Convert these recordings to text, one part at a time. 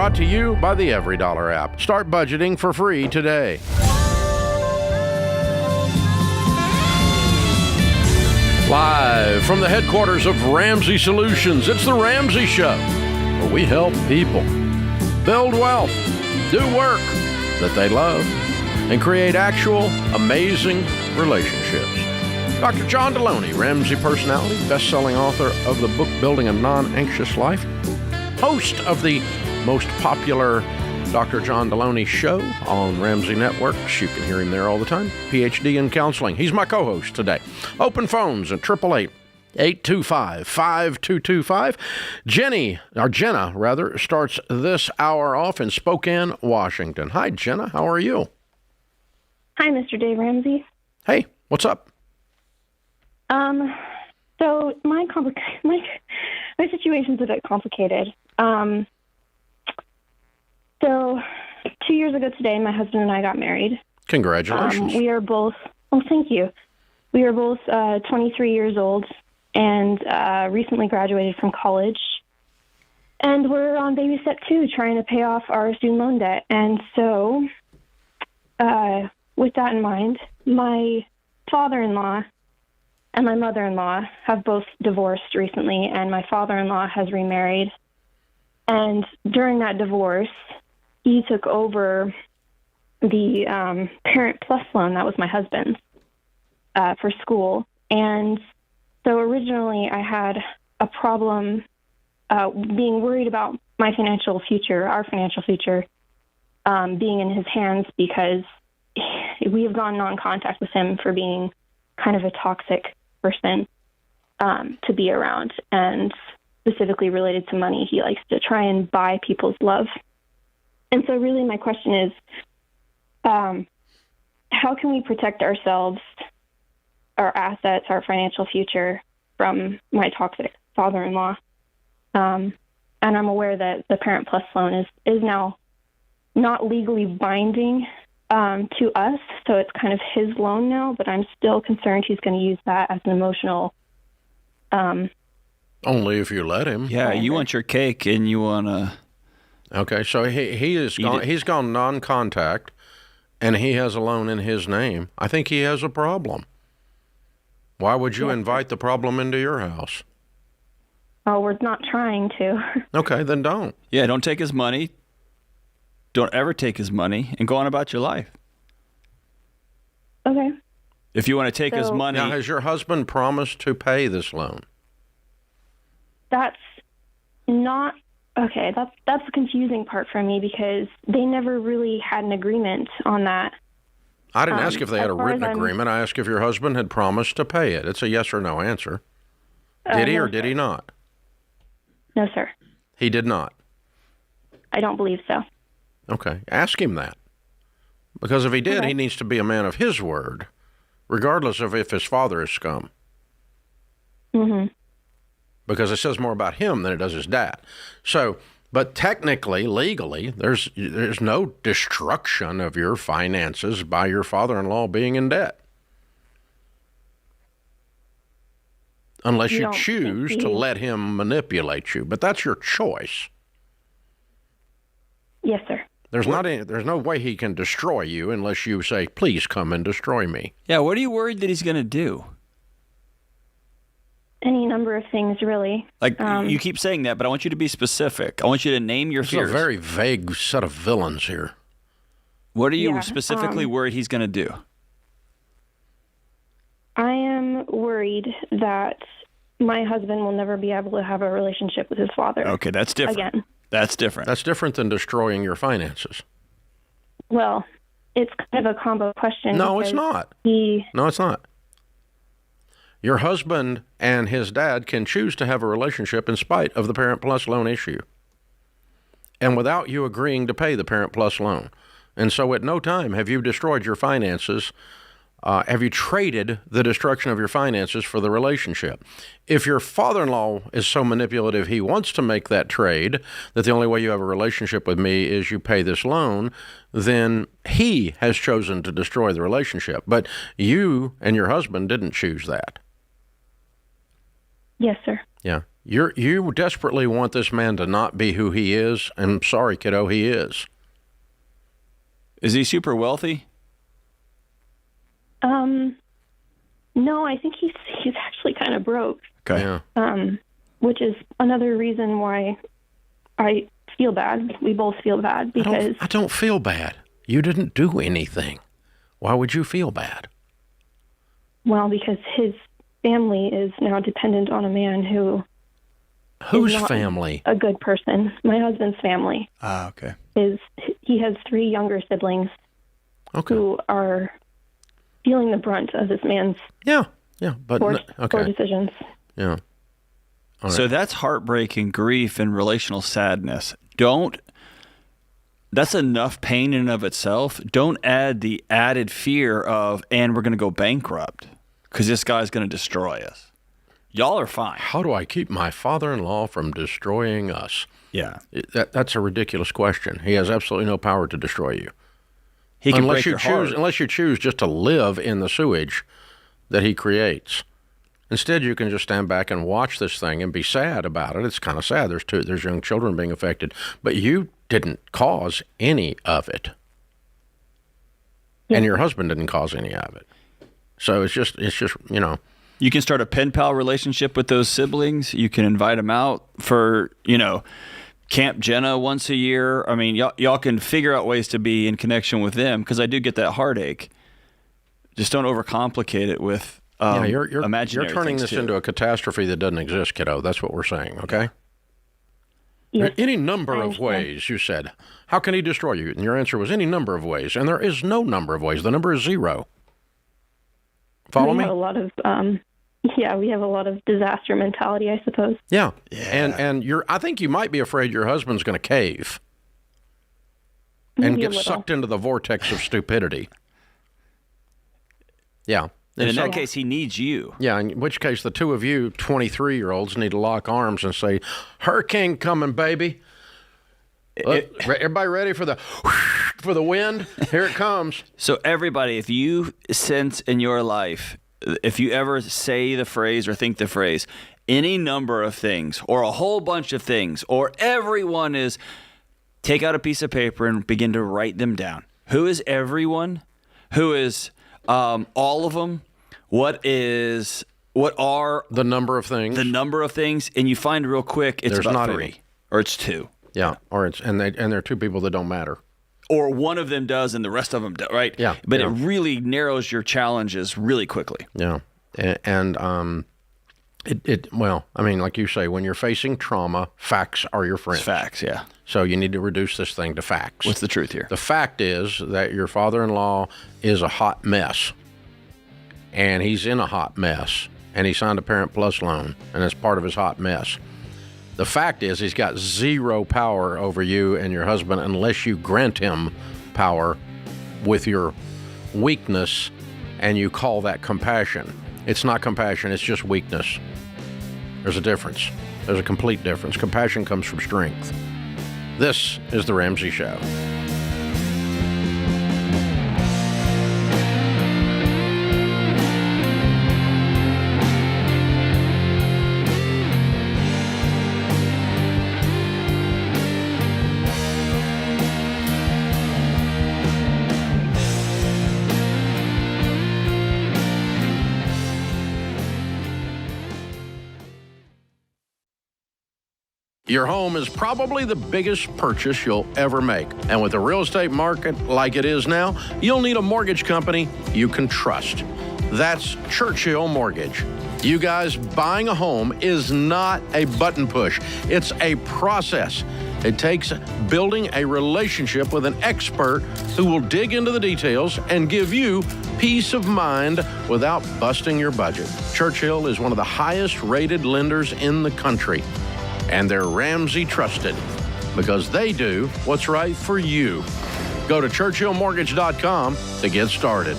brought to you by the Every Dollar app. Start budgeting for free today. Live from the headquarters of Ramsey Solutions, it's The Ramsey Show, where we help people build wealth, do work that they love, and create actual amazing relationships. Dr. John Delony, Ramsey personality, best-selling author of the book Building a Non-Anxious Life, host of the most popular Dr. John Delony show on Ramsey Networks. You can hear him there all the time. PhD in counseling. He's my co-host today. Open phones at 888-825-5225. Jenna, starts this hour off in Spokane, Washington. Hi, Jenna. How are you? Hi, Mr. Dave Ramsey. Hey, what's up? So my situation's a bit complicated. So 2 years ago today, my husband and I got married. Congratulations. We are both, thank you. We are both 23 years old and recently graduated from college. And we're on baby step 2, trying to pay off our student loan debt. And so with that in mind, my father-in-law and my mother-in-law have both divorced recently, and my father-in-law has remarried. And during that divorce, he took over the Parent Plus loan that was my husband's for school. And so originally I had a problem being worried about my financial future, our financial future, being in his hands because we have gone non-contact with him for being kind of a toxic person to be around, and specifically related to money. He likes to try and buy people's love. And so really my question is, how can we protect ourselves, our assets, our financial future from my toxic father-in-law? And I'm aware that the Parent Plus loan is now not legally binding to us, so it's kind of his loan now, but I'm still concerned he's going to use that as an emotional... Only if you let him. Yeah, you want your cake and you want to... Okay, so he's gone non-contact, and he has a loan in his name. I think he has a problem. Why would you invite the problem into your house? Oh, we're not trying to. Okay, then don't. Yeah, don't take his money. Don't ever take his money and go on about your life. Okay. If you want to take his money... Now, has your husband promised to pay this loan? That's not... Okay, that's the confusing part for me because they never really had an agreement on that. I didn't ask if they had a written agreement. I asked if your husband had promised to pay it. It's a yes or no answer. Did he or did he not? No, sir. He did not? I don't believe so. Okay, ask him that. Because if he did, he needs to be a man of his word, regardless of if his father is scum. Mm-hmm. Because it says more about him than it does his dad. So, but technically, legally, there's no destruction of your finances by your father-in-law being in debt. Unless you choose to let him manipulate you. But that's your choice. Yes, sir. There's no way he can destroy you unless you say, please come and destroy me. Yeah, what are you worried that he's going to do? Any number of things, really. Like, you keep saying that, but I want you to be specific. I want you to name your fears. It's a very vague set of villains here. What are you specifically worried he's going to do? I am worried that my husband will never be able to have a relationship with his father. Okay, that's different. Again. That's different. That's different than destroying your finances. Well, it's kind of a combo question. No, it's not. No, it's not. Your husband and his dad can choose to have a relationship in spite of the Parent Plus loan issue and without you agreeing to pay the Parent Plus loan. And so at no time have you destroyed your finances. Have you traded the destruction of your finances for the relationship? If your father-in-law is so manipulative he wants to make that trade, that the only way you have a relationship with me is you pay this loan, then he has chosen to destroy the relationship. But you and your husband didn't choose that. Yes, sir. Yeah. You desperately want this man to not be who he is, and I'm sorry, kiddo, he is. Is he super wealthy? No, I think he's actually kind of broke. Okay. Yeah. Which is another reason why I feel bad. We both feel bad because I don't feel bad. You didn't do anything. Why would you feel bad? Well, because his family is now dependent on a man who Whose is not family? a good person. My husband's family. Ah, okay. He has 3 younger siblings Okay. who are feeling the brunt of this man's Yeah, but poor okay. decisions. Yeah. All So right. that's heartbreak and grief and relational sadness. That's enough pain in and of itself. Don't add the added fear of, and we're going to go bankrupt because this guy's going to destroy us. Y'all are fine. How do I keep my father-in-law from destroying us? Yeah. That's a ridiculous question. He has absolutely no power to destroy you. He can unless break you your choose, heart. unless you choose just to live in the sewage that he creates. Instead, you can just stand back and watch this thing and be sad about it. It's kind of sad. There's young children being affected, but you didn't cause any of it, and your husband didn't cause any of it. So it's just You can start a pen pal relationship with those siblings. You can invite them out for, Camp Jenna once a year. I mean, y'all can figure out ways to be in connection with them because I do get that heartache. Just don't overcomplicate it with you're imaginary turning things this too. into a catastrophe that doesn't exist, kiddo. That's what we're saying, okay? Yes. Any number of ways, you said. How can he destroy you? And your answer was any number of ways. And there is no number of ways. The number is 0. Follow we me? have a lot of we have a lot of disaster mentality, I suppose. Yeah. And I think you might be afraid your husband's going to cave and Maybe a get little. sucked into the vortex of stupidity. Yeah. And in so- that case, he needs you. Yeah, in which case the two of you 23-year-olds need to lock arms and say, hurricane coming, baby. Everybody ready for the wind? Here it comes. So everybody, if you sense in your life, if you ever say the phrase or think the phrase, any number of things or a whole bunch of things or everyone is, take out a piece of paper and begin to write them down. Who is everyone? Who is all of them? What are The number of things. the number of things? And you find real quick it's There's about not 3 any. or it's 2. Yeah, or it's and there are 2 people that don't matter. Or one of them does and the rest of them don't, right? Yeah, But yeah. it really narrows your challenges really quickly. Yeah, and well, I mean, like you say, when you're facing trauma, facts are your friends. It's facts, yeah. So you need to reduce this thing to facts. What's the truth here? The fact is that your father-in-law is a hot mess, and he's in a hot mess, and he signed a Parent Plus loan, and it's part of his hot mess. The fact is he's got 0 power over you and your husband unless you grant him power with your weakness, and you call that compassion. It's not compassion, it's just weakness. There's a difference. There's a complete difference. Compassion comes from strength. This is The Ramsey Show. Your home is probably the biggest purchase you'll ever make. And with the real estate market like it is now, you'll need a mortgage company you can trust. That's Churchill Mortgage. You guys, buying a home is not a button push. It's a process. It takes building a relationship with an expert who will dig into the details and give you peace of mind without busting your budget. Churchill is one of the highest rated lenders in the country. And they're Ramsey trusted because they do what's right for you. Go to churchillmortgage.com to get started.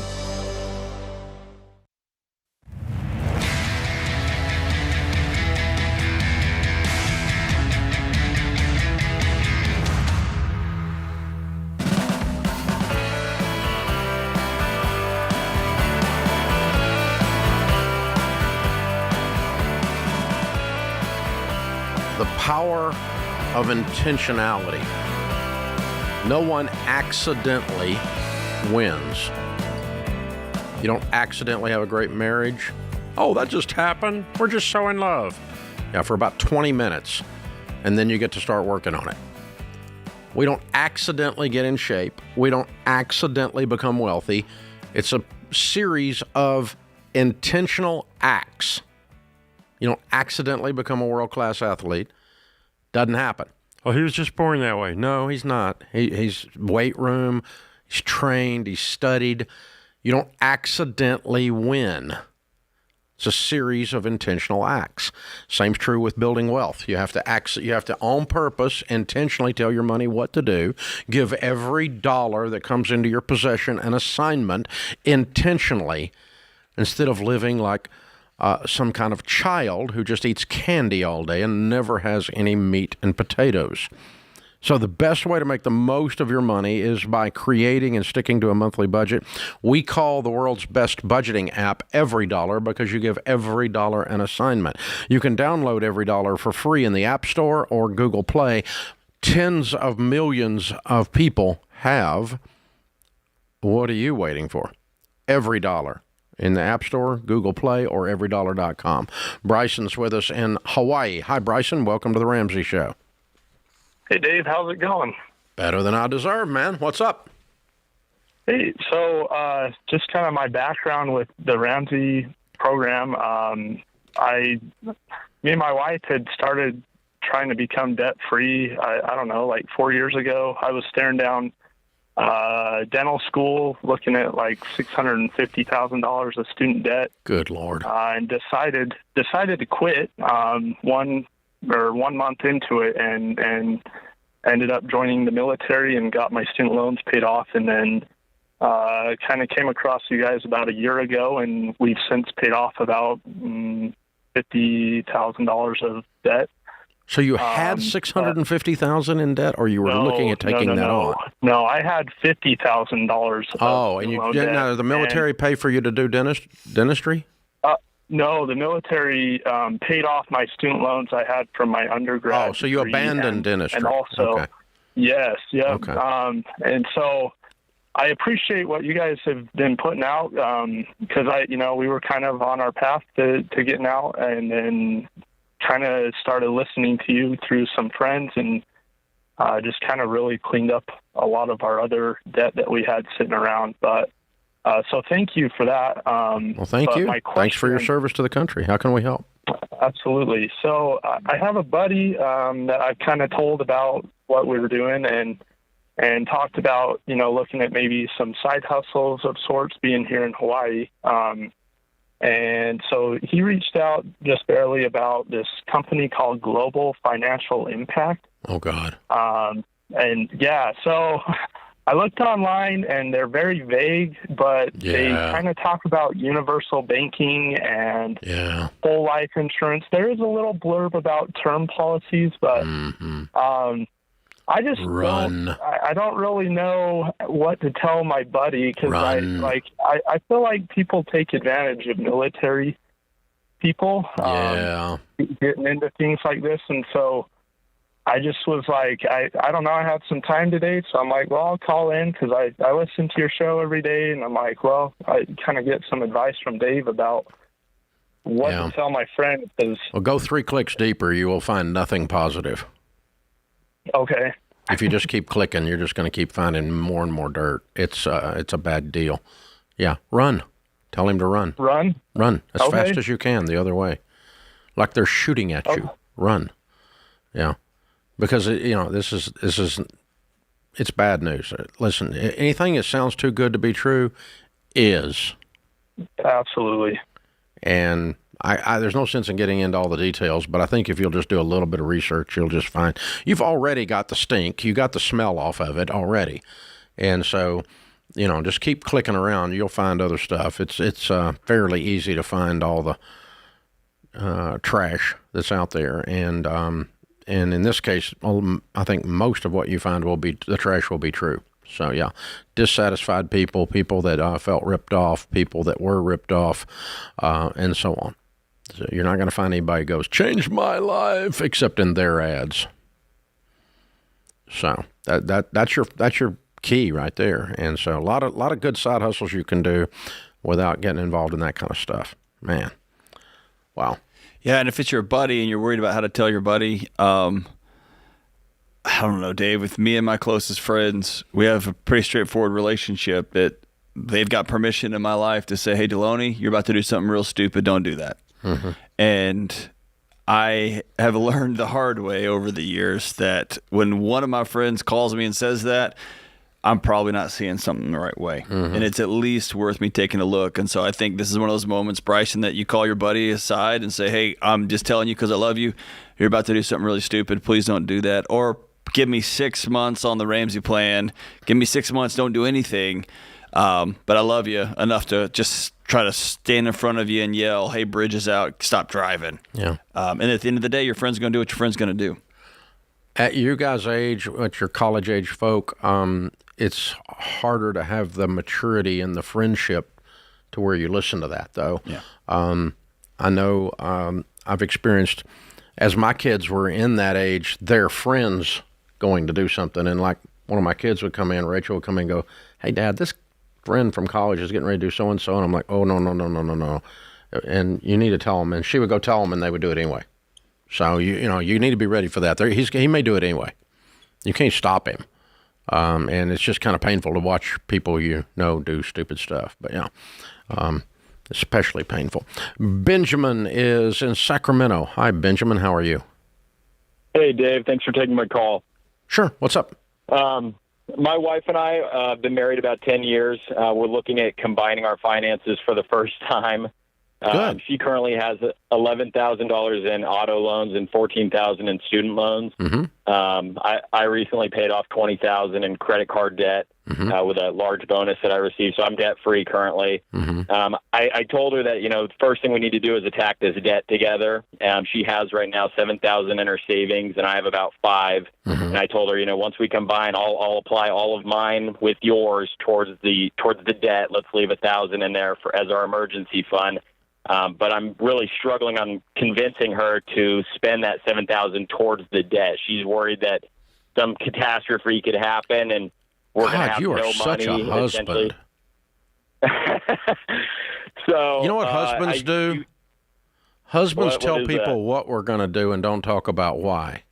the power of intentionality. No one accidentally wins. You don't accidentally have a great marriage. Oh, that just happened. We're just so in love. Yeah, for about 20 minutes. And then you get to start working on it. We don't accidentally get in shape. We don't accidentally become wealthy. It's a series of intentional acts. You don't accidentally become a world-class athlete. Doesn't happen. Oh, he was just born that way. No, he's not. He's weight room. He's trained. He's studied. You don't accidentally win. It's a series of intentional acts. Same's true with building wealth. You have to on purpose intentionally tell your money what to do. Give every dollar that comes into your possession an assignment intentionally, instead of living like some kind of child who just eats candy all day and never has any meat and potatoes. So the best way to make the most of your money is by creating and sticking to a monthly budget. We call the world's best budgeting app Every Dollar because you give every dollar an assignment. You can download Every Dollar for free in the App Store or Google Play. Tens of millions of people have. What are you waiting for? Every Dollar. In the App Store, Google Play, or everydollar.com. Bryson's with us in Hawaii. Hi, Bryson. Welcome to the Ramsey Show. Hey, Dave, how's it going? Better than I deserve, man. What's up? Hey, so just kind of my background with the Ramsey program. Me and my wife had started trying to become debt-free, I don't know, like 4 years ago. I was staring down dental school, looking at like $650,000 of student debt. Good Lord. And decided to quit 1 month into it, and ended up joining the military and got my student loans paid off, and then kind of came across you guys about a year ago, and we've since paid off about $50,000 of debt. So you had $650,000 in debt, or you were looking at taking that on? No, I had $50,000. Oh, and now the military pay for you to do dentistry? No, the military paid off my student loans I had from my undergrad. Oh, so you abandoned dentistry. And also, okay. Yes, yeah. Okay. And so I appreciate what you guys have been putting out, because we were kind of on our path to getting out, and then kind of started listening to you through some friends, and just kind of really cleaned up a lot of our other debt that we had sitting around. But so thank you for that. Well, thank you. Thanks for your service to the country. How can we help? Absolutely. So I have a buddy that I've kind of told about what we were doing, and talked about, looking at maybe some side hustles of sorts being here in Hawaii. And so he reached out just barely about this company called Global Financial Impact. Oh, God. And yeah, so I looked online, and they're very vague, but they kind of talk about universal banking and whole life insurance. There is a little blurb about term policies, but I just I don't really know what to tell my buddy, because I feel like people take advantage of military people getting into things like this, and so I just was like, I don't know, I had some time today, so I'm like, well, I'll call in, because I listen to your show every day, and I'm like, well, I kind of get some advice from Dave about what to tell my friend. Well, go 3 clicks deeper, you will find nothing positive. Okay. If you just keep clicking, you're just going to keep finding more and more dirt. It's a bad deal. Yeah, run. Tell him to run. Run? Run as fast as you can the other way. Like they're shooting at you. Run. Yeah. Because, this is it's bad news. Listen, anything that sounds too good to be true is. Absolutely. And I there's no sense in getting into all the details, but I think if you'll just do a little bit of research, you'll just find you've already got the stink. You got the smell off of it already. And so, just keep clicking around. You'll find other stuff. It's fairly easy to find all the trash that's out there. And in this case, I think most of what you find the trash will be true. So, yeah, dissatisfied people that felt ripped off, people that were ripped off, and so on. So you're not going to find anybody who goes, change my life, except in their ads. So that's your key right there. And so a lot of good side hustles you can do without getting involved in that kind of stuff. Man, wow. Yeah, and if it's your buddy and you're worried about how to tell your buddy, I don't know, Dave, with me and my closest friends, we have a pretty straightforward relationship that they've got permission in my life to say, hey, Delony, you're about to do something real stupid. Don't do that. Mm-hmm. And I have learned the hard way over the years that when one of my friends calls me and says that, I'm probably not seeing something the right way. Mm-hmm. And it's at least worth me taking a look. And so I think this is one of those moments, Bryson, that you call your buddy aside and say, hey, I'm just telling you because I love you. You're about to do something really stupid. Please don't do that. Or give me 6 months on the Ramsey plan. Give me 6 months. Don't do anything. But I love you enough to just try to stand in front of you and yell, hey, bridge is out. Stop driving. Yeah. And at the end of the day, your friend's going to do what your friend's going to do. At you guys' age, at your college age folk, it's harder to have the maturity and the friendship to where you listen to that, though. Yeah. I know I've experienced, as my kids were in that age, their friends going to do something. And like one of my kids would come in, Rachel would come in and go, hey, Dad, this friend from college is getting ready to do so-and-so. And I'm like, oh, no. And you need to tell them. And she would go tell them, and they would do it anyway. So, you need to be ready for that. He may do it anyway. You can't stop him. And it's just kind of painful to watch people do stupid stuff. But, especially painful. Benjamin is in Sacramento. Hi, Benjamin. How are you? Hey, Dave. Thanks for taking my call. Sure. What's up? My wife and I have been married about 10 years. We're looking at combining our finances for the first time. Good. She currently has $11,000 in auto loans and $14,000 in student loans. Mm-hmm. I recently paid off $20,000 in credit card debt with a large bonus that I received, so I'm debt-free currently. Mm-hmm. I told her that, the first thing we need to do is attack this debt together. She has right now $7,000 in her savings, and I have about $5,000. Mm-hmm. And I told her, once we combine, I'll apply all of mine with yours towards the debt. Let's leave $1,000 in there as our emergency fund. But I'm really struggling on convincing her to spend that $7,000 towards the debt. She's worried that some catastrophe could happen, and we're going to have no money. You are such a husband. So you know what husbands do? Husbands tell people what we're going to do and don't talk about why.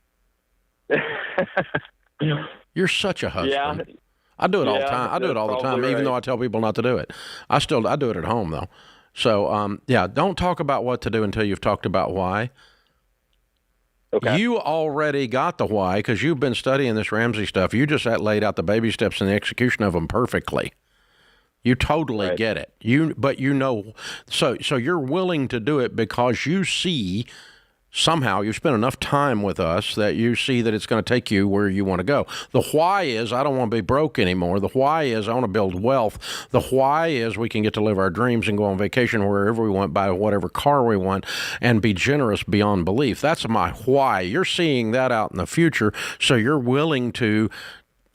You're such a husband. Yeah. I do it all the time. I do it all the time, even though I tell people not to do it. I do it at home though. So, don't talk about what to do until you've talked about why. Okay. You already got the why because you've been studying this Ramsey stuff. You just laid out the baby steps and the execution of them perfectly. You totally get it. So you're willing to do it because you see somehow you spend enough time with us that you see that it's going to take you where you want to go. The why is I don't want to be broke anymore. The why is I want to build wealth. The why is we can get to live our dreams and go on vacation wherever we want, buy whatever car we want, and be generous beyond belief. That's my why. You're seeing that out in the future, so you're willing to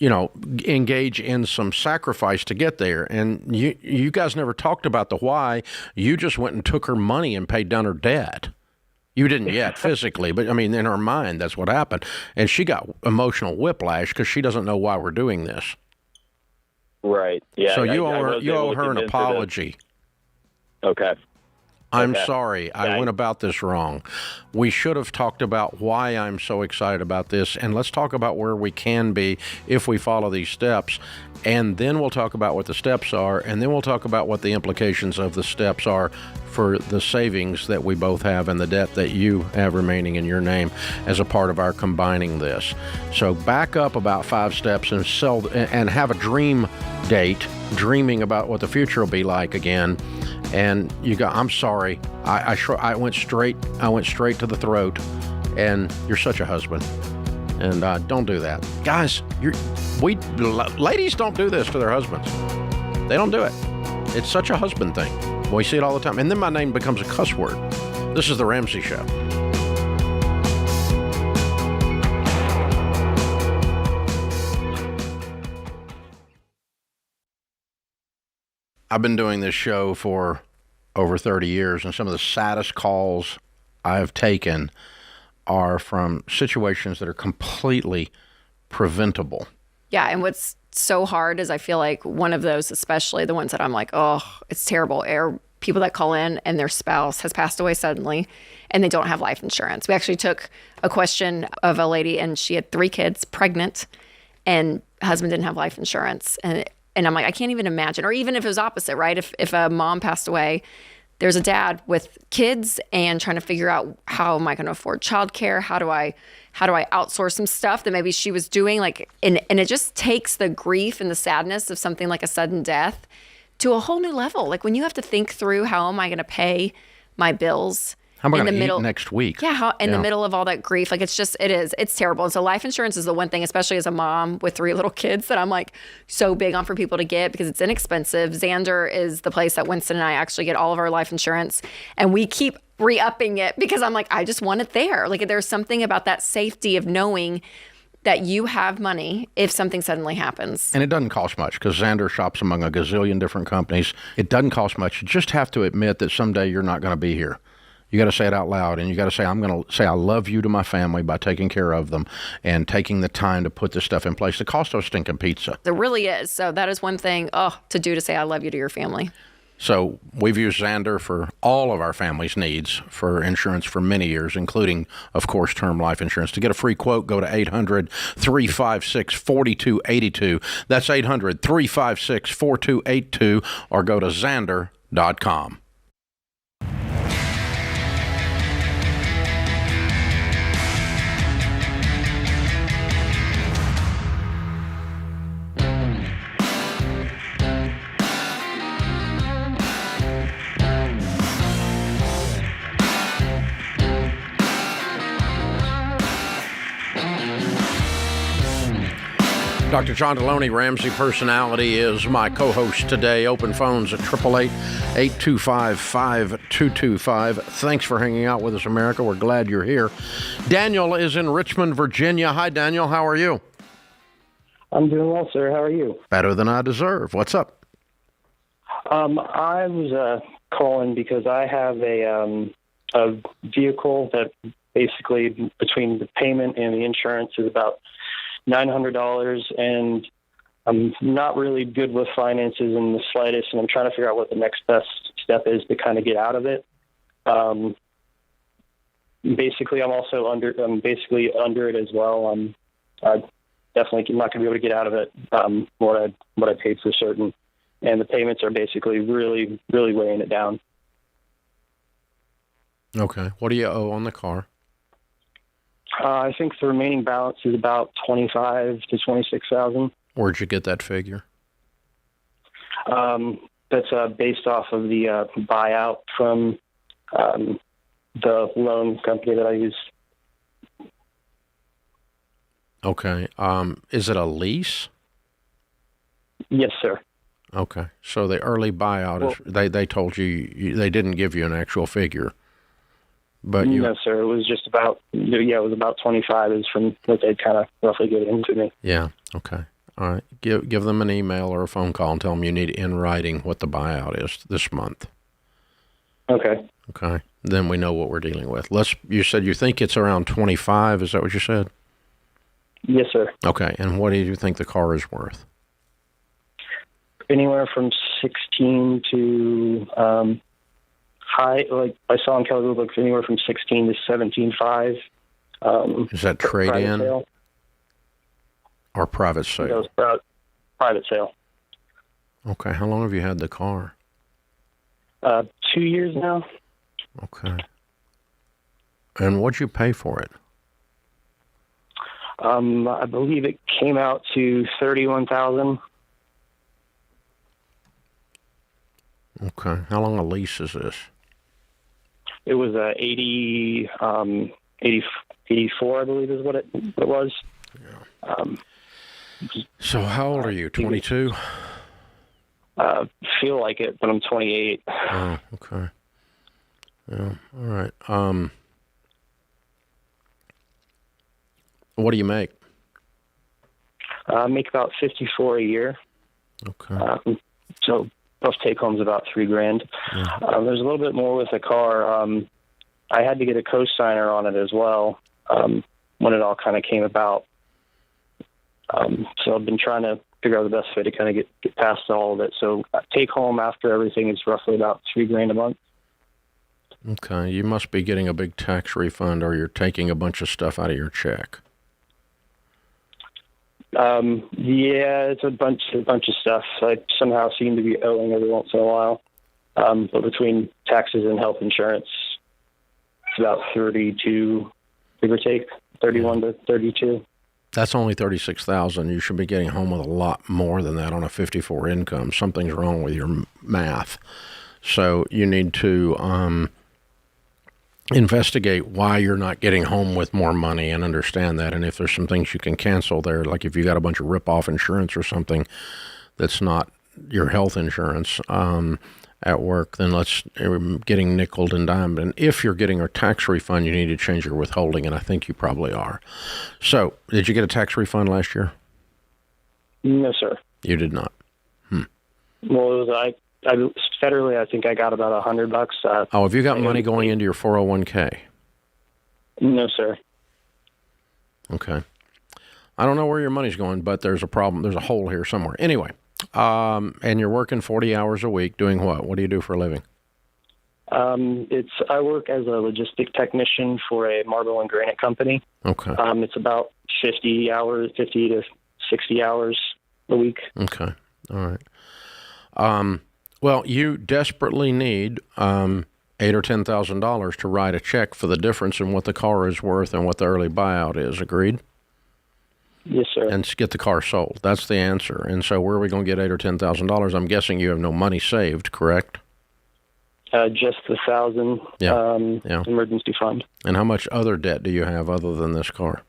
engage in some sacrifice to get there. And you guys never talked about the why. You just went and took her money and paid down her debt. You didn't yet physically, but in her mind, that's what happened. And she got emotional whiplash because she doesn't know why we're doing this. Right. Yeah. So you owe her an apology. Okay. I'm sorry. I went about this wrong. We should have talked about why I'm so excited about this, and let's talk about where we can be if we follow these steps. And then we'll talk about what the steps are, and then we'll talk about what the implications of the steps are for the savings that we both have and the debt that you have remaining in your name as a part of our combining this. So back up about 5 steps and have a dream date, dreaming about what the future will be like again. And I'm sorry, I went straight to the throat, and you're such a husband. And don't do that, guys. Ladies don't do this to their husbands. They don't do it. It's such a husband thing. We see it all the time. And then my name becomes a cuss word. This is the Ramsey Show. I've been doing this show for over 30 years, and some of the saddest calls I've taken are from situations that are completely preventable. Yeah, and what's so hard is I feel like one of those, especially the ones that I'm like, oh, it's terrible, are people that call in and their spouse has passed away suddenly and they don't have life insurance. We actually took a question of a lady and she had 3 kids, pregnant, and husband didn't have life insurance. And I'm like, I can't even imagine. Or even if it was opposite, right? If a mom passed away, there's a dad with kids and trying to figure out, how am I going to afford childcare? How do I outsource some stuff that maybe she was doing? And it just takes the grief and the sadness of something like a sudden death to a whole new level. Like when you have to think through, how am I going to pay my bills? How am I going to eat next week? Yeah, in the middle of all that grief. Like it's terrible. And so life insurance is the one thing, especially as a mom with 3 little kids, that I'm like so big on for people to get because it's inexpensive. Xander is the place that Winston and I actually get all of our life insurance. And we keep re-upping it because I'm like, I just want it there. Like there's something about that safety of knowing that you have money if something suddenly happens. And it doesn't cost much because Xander shops among a gazillion different companies. It doesn't cost much. You just have to admit that someday you're not going to be here. You got to say it out loud, and you got to say, I'm going to say I love you to my family by taking care of them and taking the time to put this stuff in place. It costs us stinking pizza. It really is. So that is one thing to do, to say I love you to your family. So we've used Xander for all of our family's needs for insurance for many years, including, of course, term life insurance. To get a free quote, go to 800-356-4282. That's 800-356-4282, or go to Xander.com. Dr. John Delony, Ramsey Personality, is my co-host today. Open phones at 888-825-5225. Thanks for hanging out with us, America. We're glad you're here. Daniel is in Richmond, Virginia. Hi, Daniel. How are you? I'm doing well, sir. How are you? Better than I deserve. What's up? I was calling because I have a vehicle that basically, between the payment and the insurance, is about $900, and I'm not really good with finances in the slightest, and I'm trying to figure out what the next best step is to kind of get out of it. Basically, I'm basically under it as well. I'm definitely not going to be able to get out of it what I paid for certain, and the payments are basically really, really weighing it down. Okay. What do you owe on the car? I think the remaining balance is about $25,000 to $26,000. Where'd you get that figure? That's based off of the buyout from the loan company that I use. Okay. Is it a lease? Yes, sir. Okay. So the early buyout, they told you, they didn't give you an actual figure. But no, sir. It was just about, it was about 25 is from what they kind of roughly get into me. Yeah. Okay. All right. Give them an email or a phone call and tell them you need in writing what the buyout is this month. Okay. Okay. Then we know what we're dealing with. You said you think it's around 25. Is that what you said? Yes, sir. Okay. And what do you think the car is worth? Anywhere from 16 to high, like I saw in Kelly Blue Books, anywhere from 16 to 17.5. Is that trade-in or private sale? That was private sale. Okay. How long have you had the car? 2 years now. Okay. And what'd you pay for it? I believe it came out to $31,000. Okay. How long a lease is this? It was 84, I believe, is what it was. Yeah. So how old are you? 22? Feel like it, but I'm 28. Oh, okay. Yeah. All right. What do you make? I make about $54 a year. Okay. So rough take home's about $3,000. There's a little bit more with the car. I had to get a co-signer on it as well when it all kind of came about. So I've been trying to figure out the best way to kind of get past all of it. So take home after everything is roughly about $3,000 a month. Okay, you must be getting a big tax refund, or you're taking a bunch of stuff out of your check. Yeah, it's a bunch of stuff. I somehow seem to be owing every once in a while. But between taxes and health insurance, it's about 32, give or take, 31 to 32. That's only $36,000. You should be getting home with a lot more than that on a 54 income. Something's wrong with your math. So you need to investigate why you're not getting home with more money and understand that. And if there's some things you can cancel there, like if you got a bunch of rip-off insurance or something that's not your health insurance at work, then getting nickeled and dimed. And if you're getting a tax refund, you need to change your withholding, and I think you probably are. So did you get a tax refund last year? No, sir. You did not? Well, it was federally, I think I got about $100. Have you got money going into your 401k? No, sir. Okay. I don't know where your money's going, but there's a problem. There's a hole here somewhere. Anyway, and you're working 40 hours a week doing what? What do you do for a living? I work as a logistic technician for a marble and granite company. Okay. It's about 50 to 60 hours a week. Okay. All right. Well, you desperately need $8,000 or $10,000 to write a check for the difference in what the car is worth and what the early buyout is. Agreed? Yes, sir. And get the car sold. That's the answer. And so where are we going to get $8,000 or $10,000? I'm guessing you have no money saved, correct? Just the $1,000 emergency fund. And how much other debt do you have other than this car?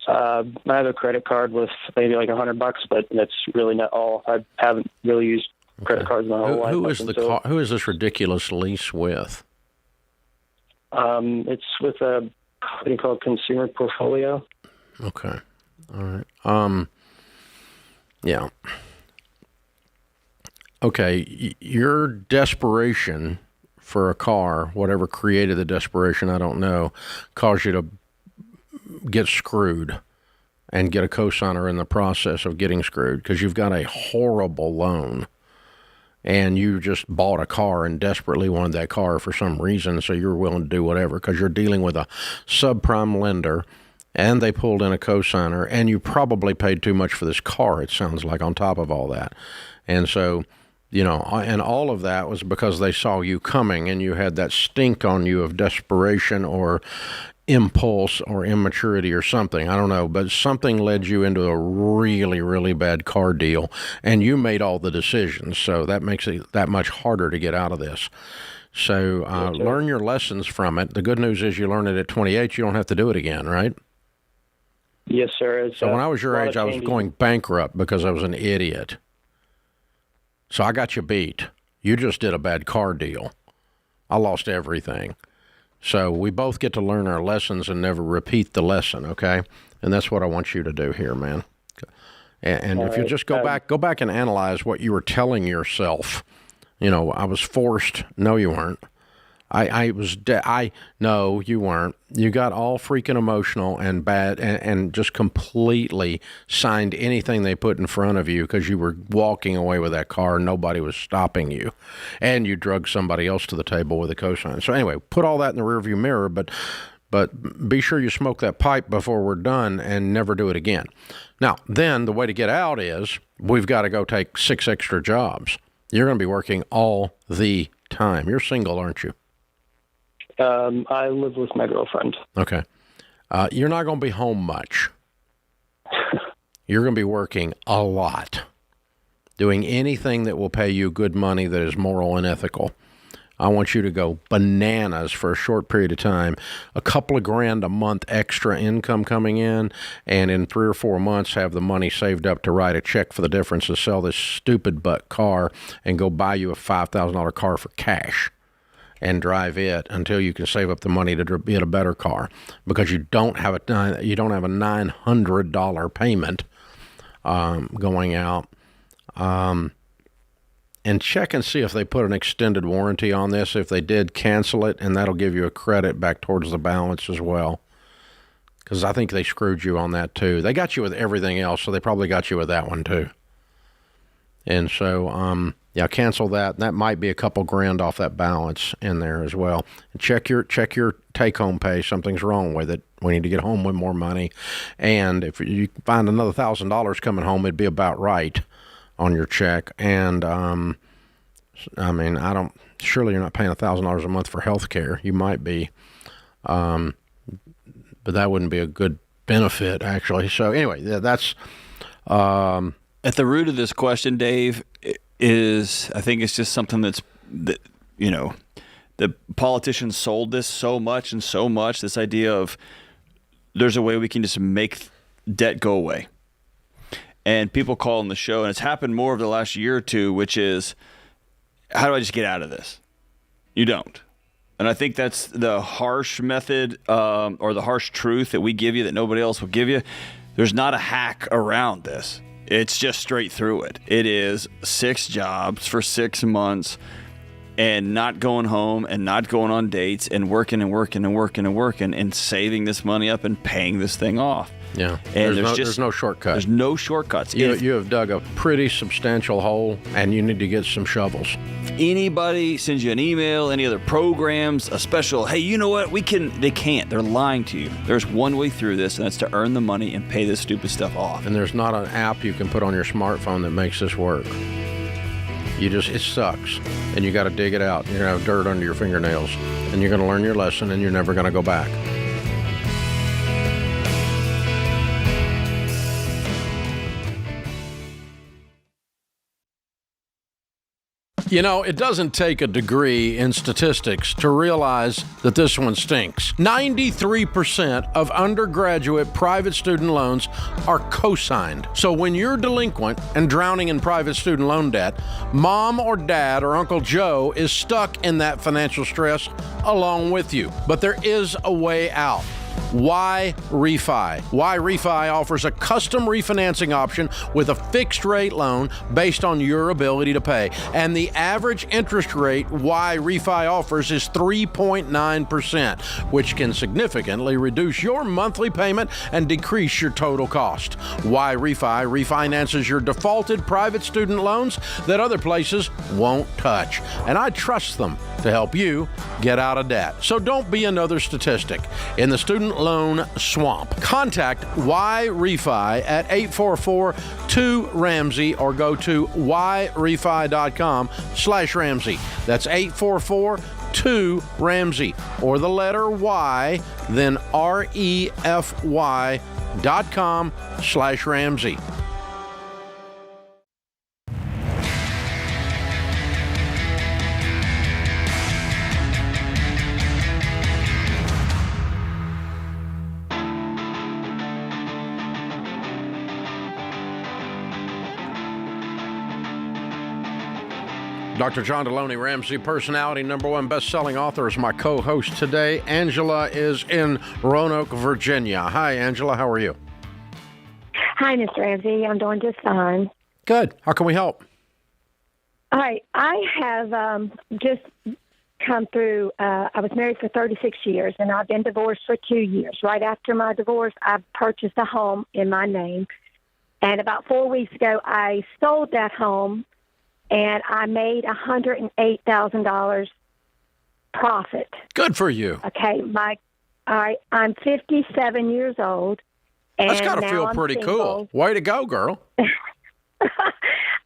I have a credit card with maybe like $100, but that's really not all. I haven't really used credit cards my whole life. Who is this ridiculous lease with? It's with a company called Consumer Portfolio. Okay. All right. Yeah. Okay. Your desperation for a car, whatever created the desperation, I don't know, caused you to get screwed and get a cosigner in the process of getting screwed because you've got a horrible loan. And you just bought a car and desperately wanted that car for some reason, so you're willing to do whatever because you're dealing with a subprime lender, and they pulled in a cosigner, and you probably paid too much for this car, it sounds like, on top of all that. And so, and all of that was because they saw you coming, and you had that stink on you of desperation or impulse or immaturity or something. I don't know, but something led you into a really, really bad car deal, and you made all the decisions. So that makes it that much harder to get out of this. So learn your lessons from it. The good news is you learn it at 28. You don't have to do it again, right? Yes, sir. So when I was your age, I was going bankrupt because I was an idiot. So I got you beat. You just did a bad car deal. I lost everything. So we both get to learn our lessons and never repeat the lesson, okay? And that's what I want you to do here, man. And if you just go back and analyze what you were telling yourself. I was forced. No, you weren't. No, you weren't. You got all freaking emotional and bad and just completely signed anything they put in front of you because you were walking away with that car and nobody was stopping you. And you drugged somebody else to the table with a cosign. So anyway, put all that in the rearview mirror, but be sure you smoke that pipe before we're done and never do it again. Now, then the way to get out is we've got to go take 6 extra jobs. You're going to be working all the time. You're single, aren't you? I live with my girlfriend. Okay. You're not going to be home much. You're going to be working a lot, doing anything that will pay you good money that is moral and ethical. I want you to go bananas for a short period of time, a couple of grand a month extra income coming in, and in 3 or 4 months have the money saved up to write a check for the difference to sell this stupid butt car and go buy you a $5,000 car for cash and drive it until you can save up the money to get a better car because you don't have a $900 payment going out. and check and see if they put an extended warranty on this. If they did, cancel it, and that'll give you a credit back towards the balance as well. Because I think they screwed you on that too. They got you with everything else, so they probably got you with that one too. And so, yeah, cancel that. That might be a couple grand off that balance in there as well. And check your take-home pay. Something's wrong with it. We need to get home with more money. And if you find another $1,000 coming home, it'd be about right on your check. And I mean, surely you're not paying $1,000 a month for health care. You might be. But that wouldn't be a good benefit, actually. So anyway, that's at the root of this question, Dave, is I think it's just something that the politicians sold this so much, this idea of there's a way we can just make debt go away. And people call on the show, and it's happened more over the last year or two, which is, how do I just get out of this? You don't. And I think that's the harsh method or the harsh truth that we give you that nobody else will give you. There's not a hack around this. It's just straight through it. It is 6 jobs for 6 months and not going home and not going on dates and working and saving this money up and paying this thing off. Yeah, and there's no shortcut. There's no shortcuts. You have dug a pretty substantial hole, and you need to get some shovels. If anybody sends you an email, any other programs, a special, hey, you know what, they can't. They're lying to you. There's one way through this, and that's to earn the money and pay this stupid stuff off. And there's not an app you can put on your smartphone that makes this work. It sucks, and you got to dig it out. You're going to have dirt under your fingernails, and you're going to learn your lesson, and you're never going to go back. You know, it doesn't take a degree in statistics to realize that this one stinks. 93% of undergraduate private student loans are co-signed. So when you're delinquent and drowning in private student loan debt, mom or dad or Uncle Joe is stuck in that financial stress along with you. But there is a way out. Why Refi? Why Refi offers a custom refinancing option with a fixed rate loan based on your ability to pay. And the average interest rate Why Refi offers is 3.9%, which can significantly reduce your monthly payment and decrease your total cost. Why Refi refinances your defaulted private student loans that other places won't touch. And I trust them to help you get out of debt. So don't be another statistic in the student loan swamp. Contact Why Refi at 844-2-RAMSEY or go to whyrefi.com/Ramsey. That's 844-2-RAMSEY or the letter Y, then REFY.com/Ramsey. Dr. John Delony, Ramsey personality, #1 best-selling author, is my co-host today. Angela is in Roanoke, Virginia. Hi, Angela. How are you? Hi, Mr. Ramsey. I'm doing just fine. Good. How can we help? All right. I have just come through. I was married for 36 years, and I've been divorced for 2 years. Right after my divorce, I purchased a home in my name. And about 4 weeks ago, I sold that home, and I made $108,000 profit. Good for you. Okay, I'm 57 years old. And that's got to feel pretty cool. Way to go, girl.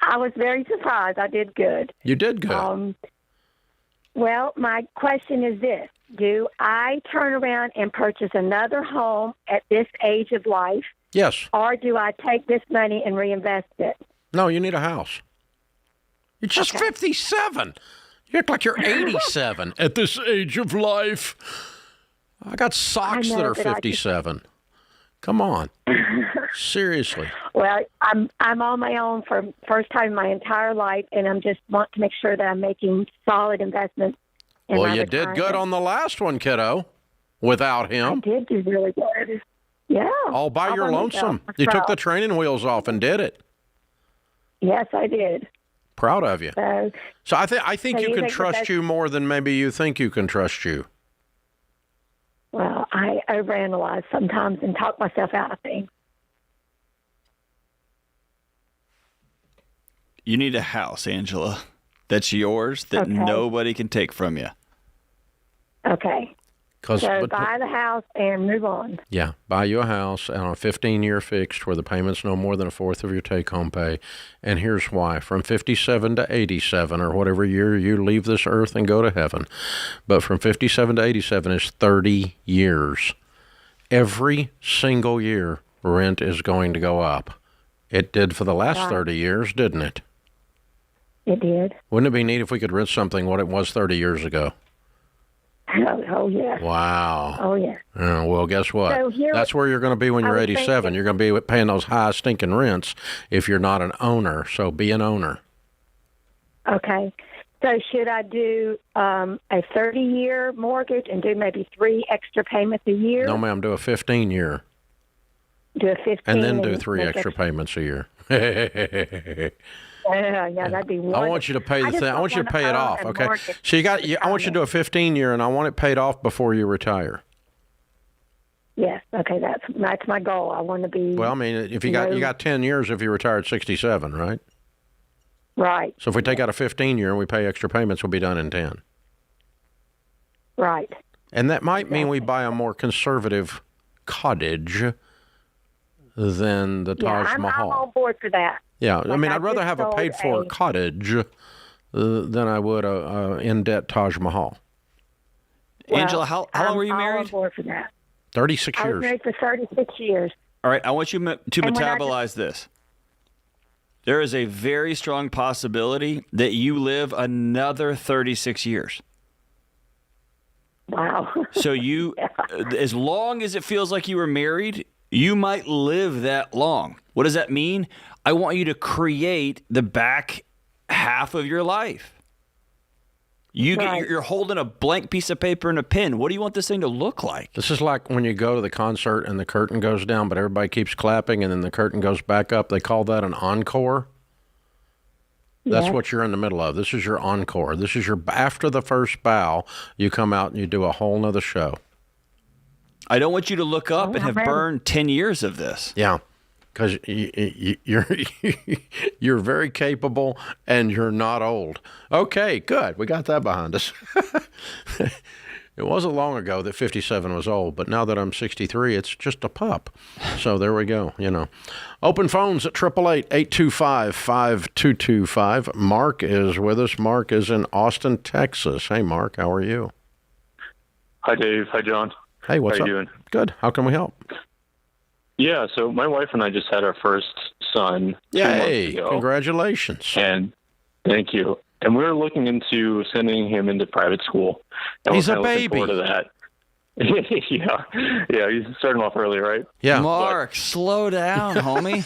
I was very surprised. I did good. You did good. Well, my question is this. Do I turn around and purchase another home at this age of life? Yes. Or do I take this money and reinvest it? No, you need a house. You're just 57. You look like you're 87 at this age of life. I got socks that are 57. Come on. Seriously. Well, I'm on my own for the first time in my entire life, and I'm just want to make sure that I'm making solid investments. Well, you did good on the last one, kiddo, without him. I did do really good. Yeah. All by your lonesome. You took the training wheels off and did it. Yes, I did. Proud of you. So I think you can trust you more than maybe you think you can trust you. Well, I overanalyze sometimes and talk myself out of things. You need a house, Angela, that's yours, that nobody can take from you. Okay. So buy the house and move on. Yeah, buy you a house on a 15-year fixed where the payment's no more than a fourth of your take-home pay. And here's why. From 57 to 87 or whatever year you leave this earth and go to heaven. But from 57 to 87 is 30 years. Every single year, rent is going to go up. It did for the last 30 years, didn't it? It did. Wouldn't it be neat if we could rent something what it was 30 years ago? Oh, yeah. Wow. Oh, yeah. Well, guess what? So that's where you're going to be when you're 87. You're going to be paying those high stinking rents if you're not an owner. So be an owner. Okay. So should I do a 30-year mortgage and do maybe 3 extra payments a year? No, ma'am. Do a 15-year. Do a 15. And then do 3 extra payments a year. Yeah, that'd be wonderful. I want you to pay the thing. I want you to pay it off. Okay. So I want you to do a 15-year, and I want it paid off before you retire. Yes. Okay. That's my goal. I want to be. Well, I mean, if you got 10 years if you retire at 67, right? Right. So if we take out a 15-year and we pay extra payments, we'll be done in 10. Right. And that might mean we buy a more conservative cottage than the Taj Mahal. I'm on board for that. Yeah, I mean, I'd rather have a paid-for cottage than I would a in-debt Taj Mahal. Well, Angela, how long were you married? I'm on board for that. 36 years. I was married for 36 years. All right, I want you to metabolize this. There is a very strong possibility that you live another 36 years. Wow. So as long as it feels like you were married, you might live that long. What does that mean? I want you to create the back half of your life. You're holding a blank piece of paper and a pen. What do you want this thing to look like? This is like when you go to the concert and the curtain goes down, but everybody keeps clapping, and then the curtain goes back up. They call that an encore. That's what you're in the middle of. This is your encore. This is after the first bow, you come out and you do a whole nother show. I don't want you to look up and have burned 10 years of this. Yeah, because you're very capable and you're not old. Okay, good. We got that behind us. It wasn't long ago that 57 was old, but now that I'm 63, it's just a pup. So there we go, Open phones at 888-825-5225. Mark is with us. Mark is in Austin, Texas. Hey, Mark, how are you? Hi, Dave. Hi, John. Hey, what's up? How you doing? Good. How can we help? Yeah, so my wife and I just had our first son 2 months ago. Congratulations. And thank you. And we were looking into sending him into private school. And he's a Looking baby. forward to that. Yeah, he's starting off early, right? Yeah. Mark, slow down, homie.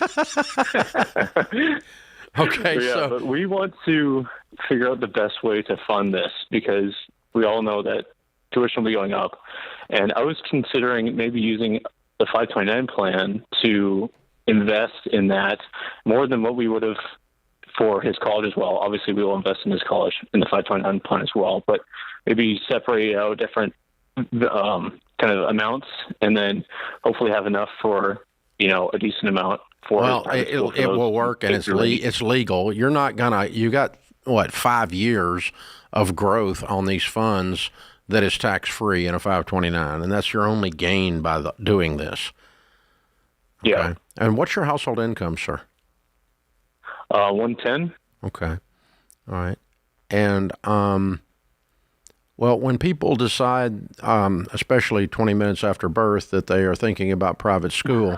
Okay, but we want to figure out the best way to fund this because we all know that tuition will be going up. And I was considering maybe using the 529 plan to invest in that more than what we would have for his college as well. Obviously, we will invest in his college in the 529 plan as well, but maybe separate out different kind of amounts and then hopefully have enough for, a decent amount for it will work, and it's legal. You're not gonna. You got 5 years of growth on these funds that is tax free in a 529, and that's your only gain by doing this. Okay. Yeah. And what's your household income, sir? 110. Okay. All right. And well, when people decide, especially 20 minutes after birth, that they are thinking about private school.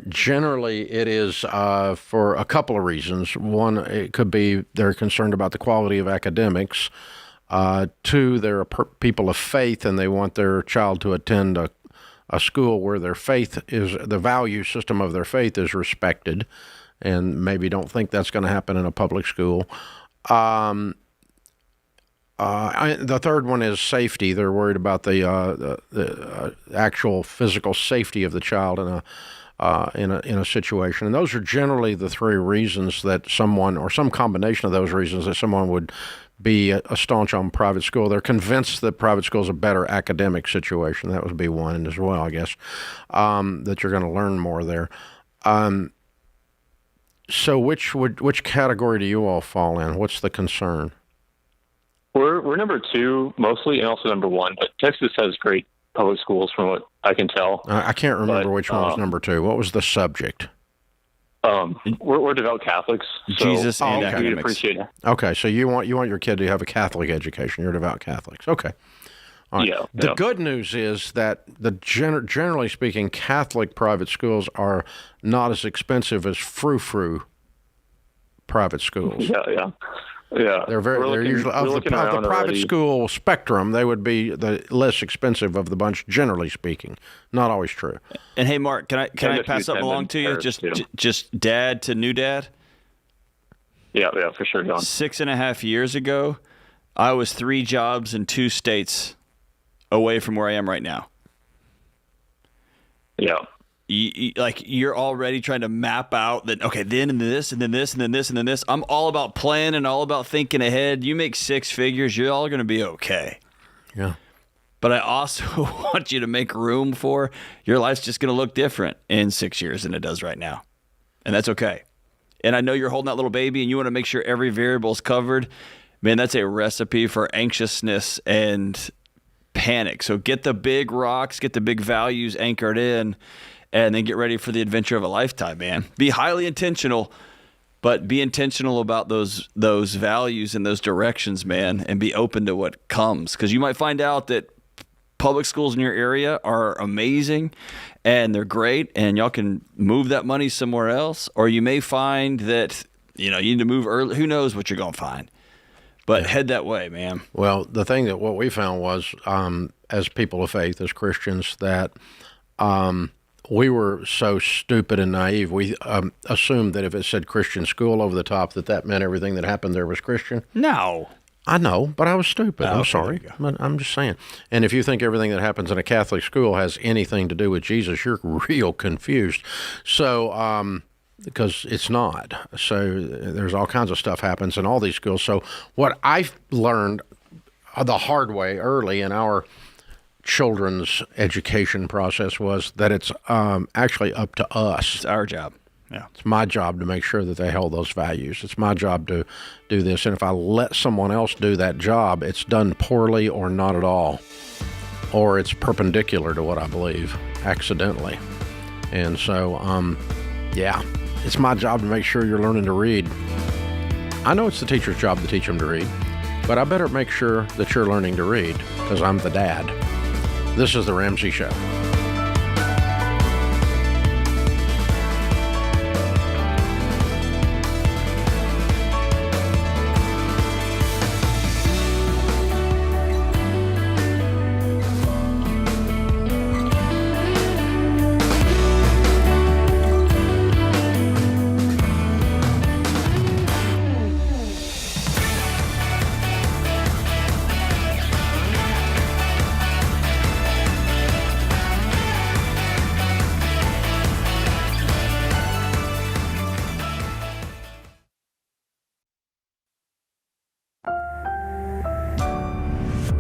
Generally, it is for a couple of reasons. One, it could be they're concerned about the quality of academics. 2, they're people of faith, and they want their child to attend a school where their faith is, the value system of their faith is respected, and maybe don't think that's going to happen in a public school. The third one is safety. They're worried about the actual physical safety of the child in in a situation. And those are generally the three reasons that someone, or some combination of those reasons, that someone would be a staunch on private school. They're convinced that private school is a better academic situation. That would be one as well, I guess, that you're going to learn more there. So which category do you all fall in? What's the concern? We're number 2 mostly, and also number 1. But Texas has great public schools, from what I can tell. I can't remember which one was number 2. What was the subject? We're devout Catholics. So Jesus and academics. Appreciate it. Okay, so you want your kid to have a Catholic education. You're devout Catholics. Okay. All right. Yeah. The good news is that generally speaking, Catholic private schools are not as expensive as frou-frou private schools. Yeah. They're usually of the private school spectrum. They would be the less expensive of the bunch, generally speaking. Not always true. And hey, Mark, can I pass something along to you? Just dad to new dad. Yeah, for sure, John. 6.5 years ago, I was 3 jobs in 2 states away from where I am right now. Yeah. You're already trying to map out that, okay, then and this and then this and then this and then this. I'm all about planning and all about thinking ahead. You make 6 figures, you're all going to be okay. Yeah. But I also want you to make room for your life's just going to look different in 6 years than it does right now. And that's okay. And I know you're holding that little baby and you want to make sure every variable is covered. Man, that's a recipe for anxiousness and panic. So get the big rocks, get the big values anchored in, and then get ready for the adventure of a lifetime, man. Be highly intentional, but be intentional about those values and those directions, man, and be open to what comes. Because you might find out that public schools in your area are amazing and they're great, and y'all can move that money somewhere else. Or you may find that, you need to move early. Who knows what you're going to find. But head that way, man. Well, the thing that what we found was, as people of faith, as Christians, that we were so stupid and naive. We assumed that if it said Christian school over the top, that meant everything that happened there was Christian. No. I know, but I was stupid. I'm sorry. But I'm just saying. And if you think everything that happens in a Catholic school has anything to do with Jesus, you're real confused. So, because it's not. So there's all kinds of stuff happens in all these schools. So what I learned the hard way early in our children's education process was that it's actually up to us. It's our job. Yeah. It's my job to make sure that they hold those values. It's my job to do this. And if I let someone else do that job, it's done poorly or not at all. Or it's perpendicular to what I believe, accidentally. And so, it's my job to make sure you're learning to read. I know it's the teacher's job to teach them to read, but I better make sure that you're learning to read because I'm the dad. This is The Ramsey Show.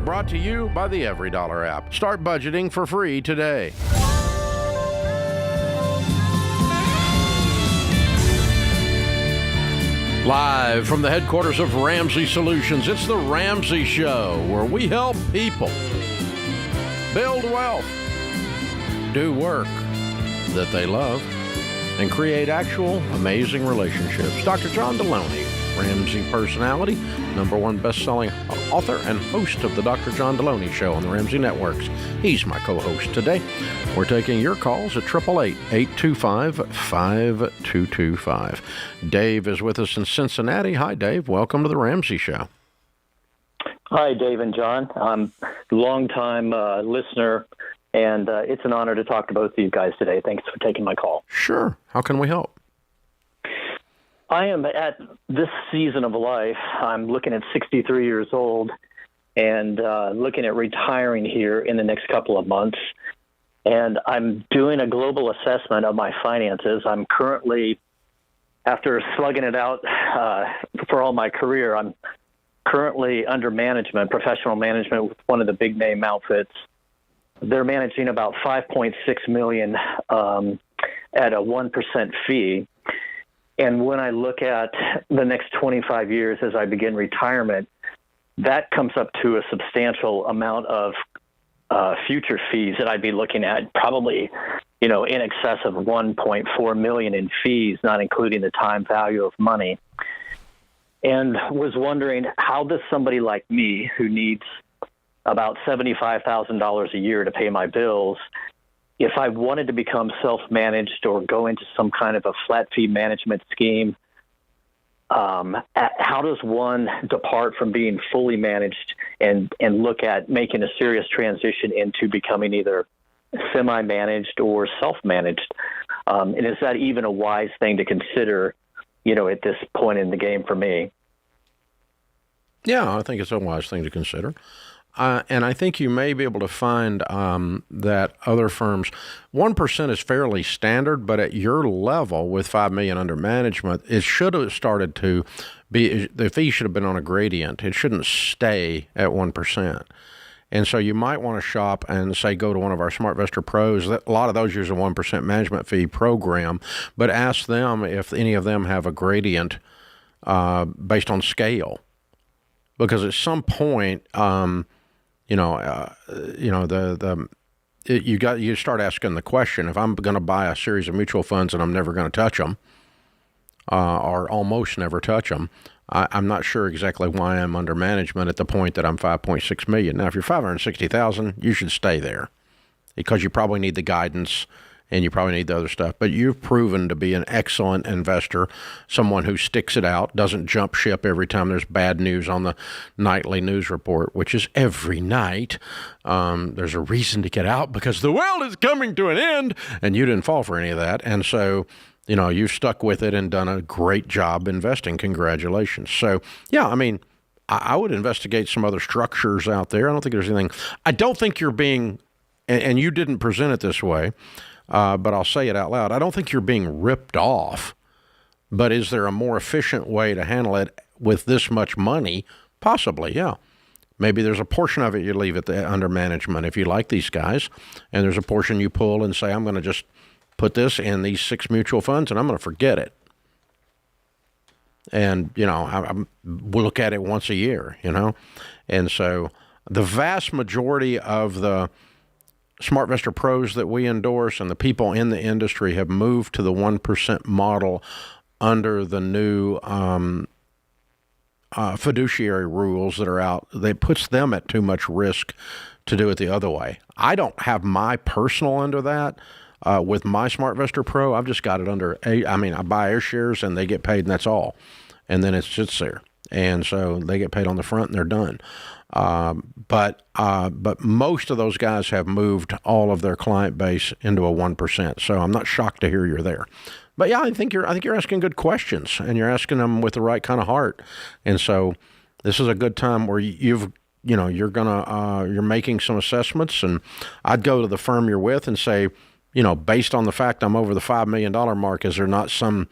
Brought to you by the Every Dollar app. Start budgeting for free today. Live from the headquarters of Ramsey Solutions, it's the Ramsey Show, where we help people build wealth, do work that they love, and create actual amazing relationships. Dr. John Delony, Ramsey personality, #1 best-selling author and host of the Dr. John Delony Show on the Ramsey Networks. He's my co-host today. We're taking your calls at 888-825-5225. Dave is with us in Cincinnati. Hi, Dave. Welcome to the Ramsey Show. Hi, Dave and John. I'm a long-time listener, and it's an honor to talk to both of you guys today. Thanks for taking my call. Sure. How can we help? I am at this season of life. I'm looking at 63 years old and looking at retiring here in the next couple of months. and I'm doing a global assessment of my finances. I'm currently, after slugging it out for all my career, I'm currently under management, professional management with one of the big name outfits. They're managing about $5.6 million at a 1% fee. And when I look at the next 25 years as I begin retirement, that comes up to a substantial amount of future fees that I'd be looking at, probably, in excess of 1.4 million in fees, not including the time value of money. And was wondering, how does somebody like me, who needs about $75,000 a year to pay my bills, if I wanted to become self-managed or go into some kind of a flat fee management scheme, how does one depart from being fully managed and look at making a serious transition into becoming either semi-managed or self-managed? And is that even a wise thing to consider, at this point in the game for me? Yeah, I think it's a wise thing to consider. And I think you may be able to find that other firms, 1% is fairly standard, but at your level with $5 million under management, it should have started to be, the fee should have been on a gradient. It shouldn't stay at 1%. And so you might want to shop and say, go to one of our SmartVestor Pros. A lot of those use a 1% management fee program, but ask them if any of them have a gradient based on scale. Because at some point, you start asking the question, if I'm going to buy a series of mutual funds and I'm never going to touch them, or almost never touch them, I'm not sure exactly why I'm under management at the point that I'm 5.6 million. Now, if you're 560,000, you should stay there because you probably need the guidance and you probably need the other stuff. But you've proven to be an excellent investor, someone who sticks it out, doesn't jump ship every time there's bad news on the nightly news report, which is every night. There's a reason to get out because the world is coming to an end, and you didn't fall for any of that. And so, you've stuck with it and done a great job investing. Congratulations. So, yeah, I mean, I would investigate some other structures out there. I don't think there's anything. I don't think you're being, and you didn't present it this way, but I'll say it out loud. I don't think you're being ripped off, but is there a more efficient way to handle it with this much money? Possibly, yeah. Maybe there's a portion of it you leave under management if you like these guys, and there's a portion you pull and say, I'm going to just put this in these 6 mutual funds and I'm going to forget it. And, we'll look at it once a year, And so the vast majority of the SmartVestor Pros that we endorse and the people in the industry have moved to the 1% model under the new fiduciary rules that are out. That puts them at too much risk to do it the other way. I don't have my personal under that. With my SmartVestor Pro, I've just got it under, I buy Air shares and they get paid and that's all. And then it sits there. And so they get paid on the front and they're done. But most of those guys have moved all of their client base into a 1%. So I'm not shocked to hear you're there. But yeah, I think you're asking good questions and you're asking them with the right kind of heart. And so this is a good time where you're making some assessments, and I'd go to the firm you're with and say, based on the fact I'm over the $5 million mark, is there not some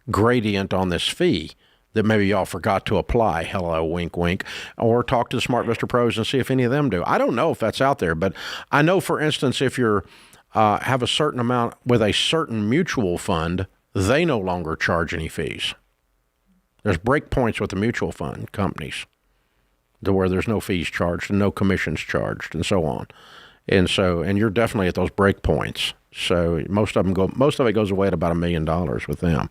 gradient on this fee that maybe y'all forgot to apply? Hello, wink, wink. Or talk to the SmartVestor Pros and see if any of them do. I don't know if that's out there, but I know, for instance, if you're have a certain amount with a certain mutual fund, they no longer charge any fees. There's break points with the mutual fund companies to where there's no fees charged and no commissions charged and so on. And you're definitely at those break points. So most of it goes away at about $1 million with them.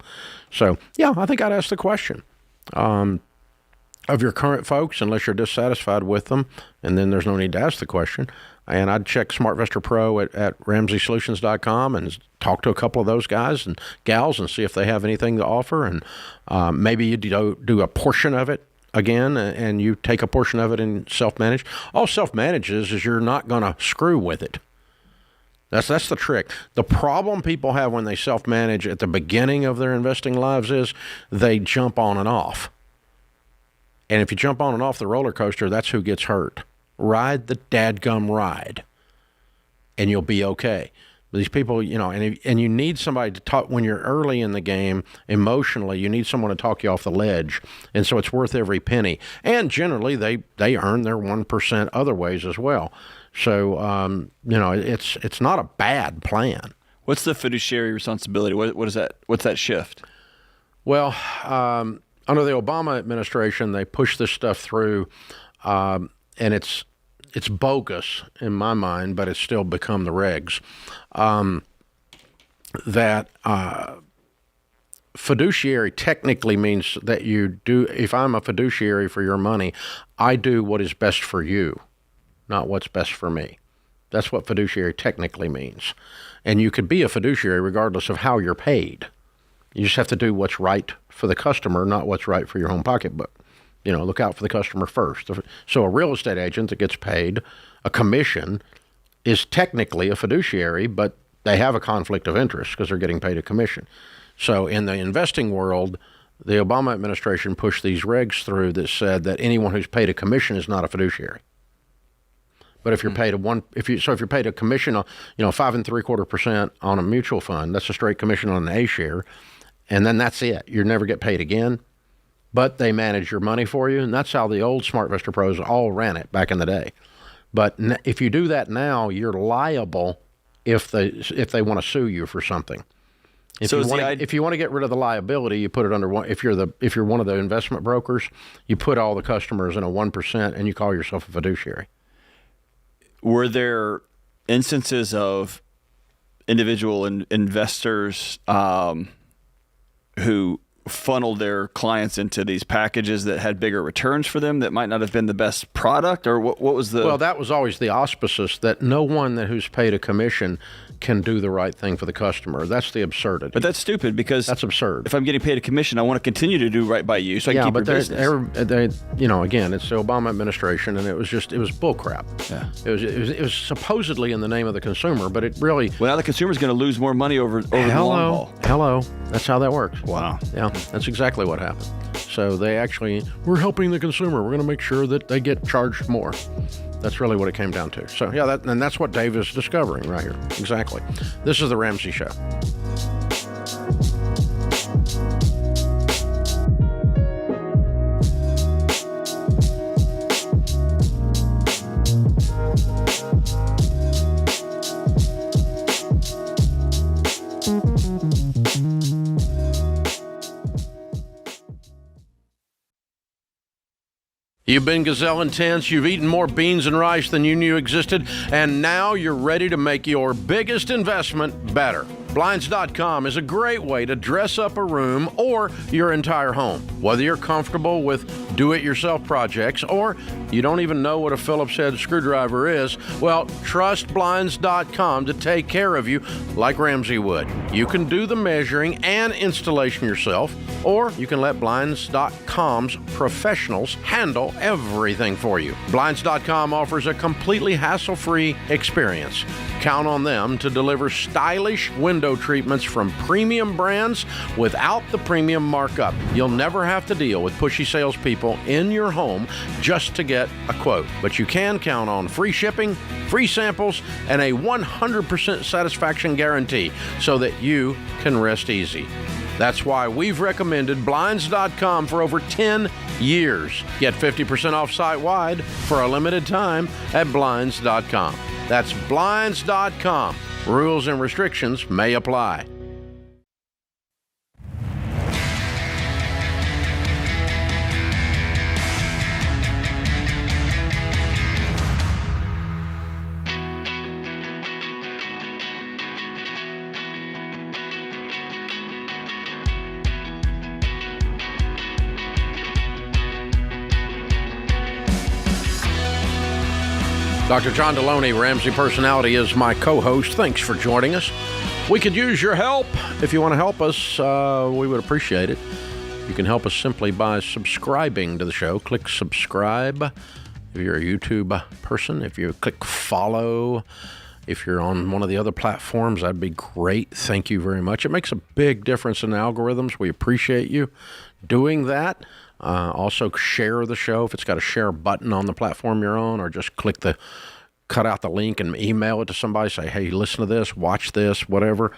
So yeah, I think I'd ask the question of your current folks, unless you're dissatisfied with them, and then there's no need to ask the question. And I'd check SmartVestor Pro at RamseySolutions.com and talk to a couple of those guys and gals and see if they have anything to offer. And maybe you do a portion of it again, and you take a portion of it and self-manage. All self-manage is you're not going to screw with it. That's the trick. The problem people have when they self-manage at the beginning of their investing lives is they jump on and off. And if you jump on and off the roller coaster, that's who gets hurt. Ride the dadgum ride. and you'll be okay. These people, and you need somebody to talk when you're early in the game emotionally. You need someone to talk you off the ledge, and so it's worth every penny. And generally, they earn their 1% other ways as well. So it's not a bad plan. What's the fiduciary responsibility? What is that? What's that shift? Well, under the Obama administration, they pushed this stuff through, and it's bogus in my mind, but it's still become the regs. That fiduciary technically means that you do, if I'm a fiduciary for your money, I do what is best for you, not what's best for me. That's what fiduciary technically means. And you could be a fiduciary regardless of how you're paid. You just have to do what's right for the customer, not what's right for your home pocketbook. Look out for the customer first. So a real estate agent that gets paid a commission is technically a fiduciary, but they have a conflict of interest because they're getting paid a commission. So in the investing world, the Obama administration pushed these regs through that said that anyone who's paid a commission is not a fiduciary. But if you're paid if you're paid a commission on 5 3/4% on a mutual fund, that's a straight commission on an A share, and then that's it. You never get paid again. But they manage your money for you, and that's how the old SmartVestor pros all ran it back in the day. But if you do that now, you're liable if they want to sue you for something. If you want to get rid of the liability, you put it under one. If you're one of the investment brokers, you put all the customers in a 1%, and you call yourself a fiduciary. Were there instances of individual investors who funneled their clients into these packages that had bigger returns for them that might not have been the best product? Or what was the... Well, that was always the auspices, that no one who's paid a commission can do the right thing for the customer. That's the absurdity. But that's stupid, because that's absurd. If I'm getting paid a commission, I want to continue to do right by you, so I can keep your business. Again, it's the Obama administration, and it was bullcrap. Yeah. It was supposedly in the name of the consumer, but it really... Well, now the consumer's going to lose more money over the long haul. Hello. That's how that works. Wow. Yeah, that's exactly what happened. So we're helping the consumer. We're going to make sure that they get charged more. That's really what it came down to. So, yeah, that's what Dave is discovering right here. Exactly. This is The Ramsey Show. You've been gazelle intense, you've eaten more beans and rice than you knew existed, and now you're ready to make your biggest investment better. Blinds.com is a great way to dress up a room or your entire home. Whether you're comfortable with do-it-yourself projects or you don't even know what a Phillips head screwdriver is, well, trust Blinds.com to take care of you like Ramsey would. You can do the measuring and installation yourself, or you can let Blinds.com's professionals handle everything for you. Blinds.com offers a completely hassle-free experience. Count on them to deliver stylish window treatments from premium brands without the premium markup. You'll never have to deal with pushy salespeople in your home just to get a quote. But you can count on free shipping, free samples, and a 100% satisfaction guarantee so that you can rest easy. That's why we've recommended Blinds.com for over 10 years. Get 50% off site-wide for a limited time at Blinds.com. That's Blinds.com. Rules and restrictions may apply. Dr. John Delony, Ramsey Personality, is my co-host. Thanks for joining us. We could use your help. If you want to help us, we would appreciate it. You can help us simply by subscribing to the show. Click subscribe if you're a YouTube person. If you click follow, if you're on one of the other platforms, that'd be great. Thank you very much. It makes a big difference in the algorithms. We appreciate you doing that. Also, share the show if it's got a share button on the platform you're on, or just click the cut out the link and email it to somebody, say, hey, listen to this, watch this, whatever.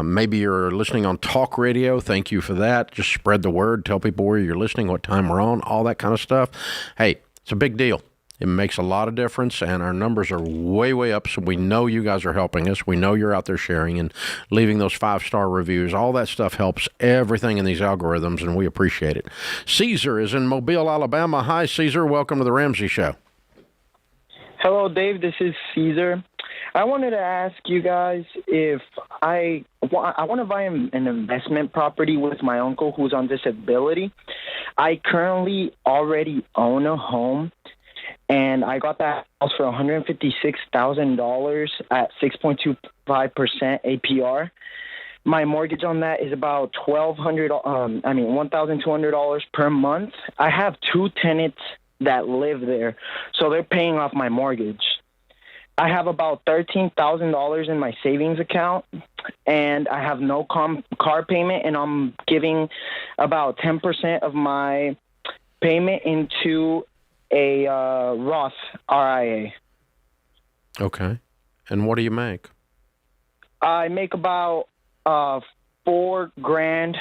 Maybe you're listening on talk radio. Thank you for that. Just spread the word. Tell people where you're listening, what time we're on, all that kind of stuff. Hey, it's a big deal. It makes a lot of difference, and our numbers are way, way up, so we know you guys are helping us. We know you're out there sharing and leaving those 5-star reviews. All that stuff helps everything in these algorithms, and we appreciate it. Caesar is in Mobile, Alabama. Hi, Caesar. Welcome to the Ramsey Show. Hello, Dave. This is Caesar. I wanted to ask you guys if I want to buy an investment property with my uncle who's on disability. I currently already own a home, and I got that house for $156,000 at 6.25% APR. My mortgage on that is about $1,200 per month. I have 2 tenants that live there, so they're paying off my mortgage. I have about $13,000 in my savings account, and I have no car payment, and I'm giving about 10% of my payment into a Roth RIA. Okay. And what do you make? I make about $4,000.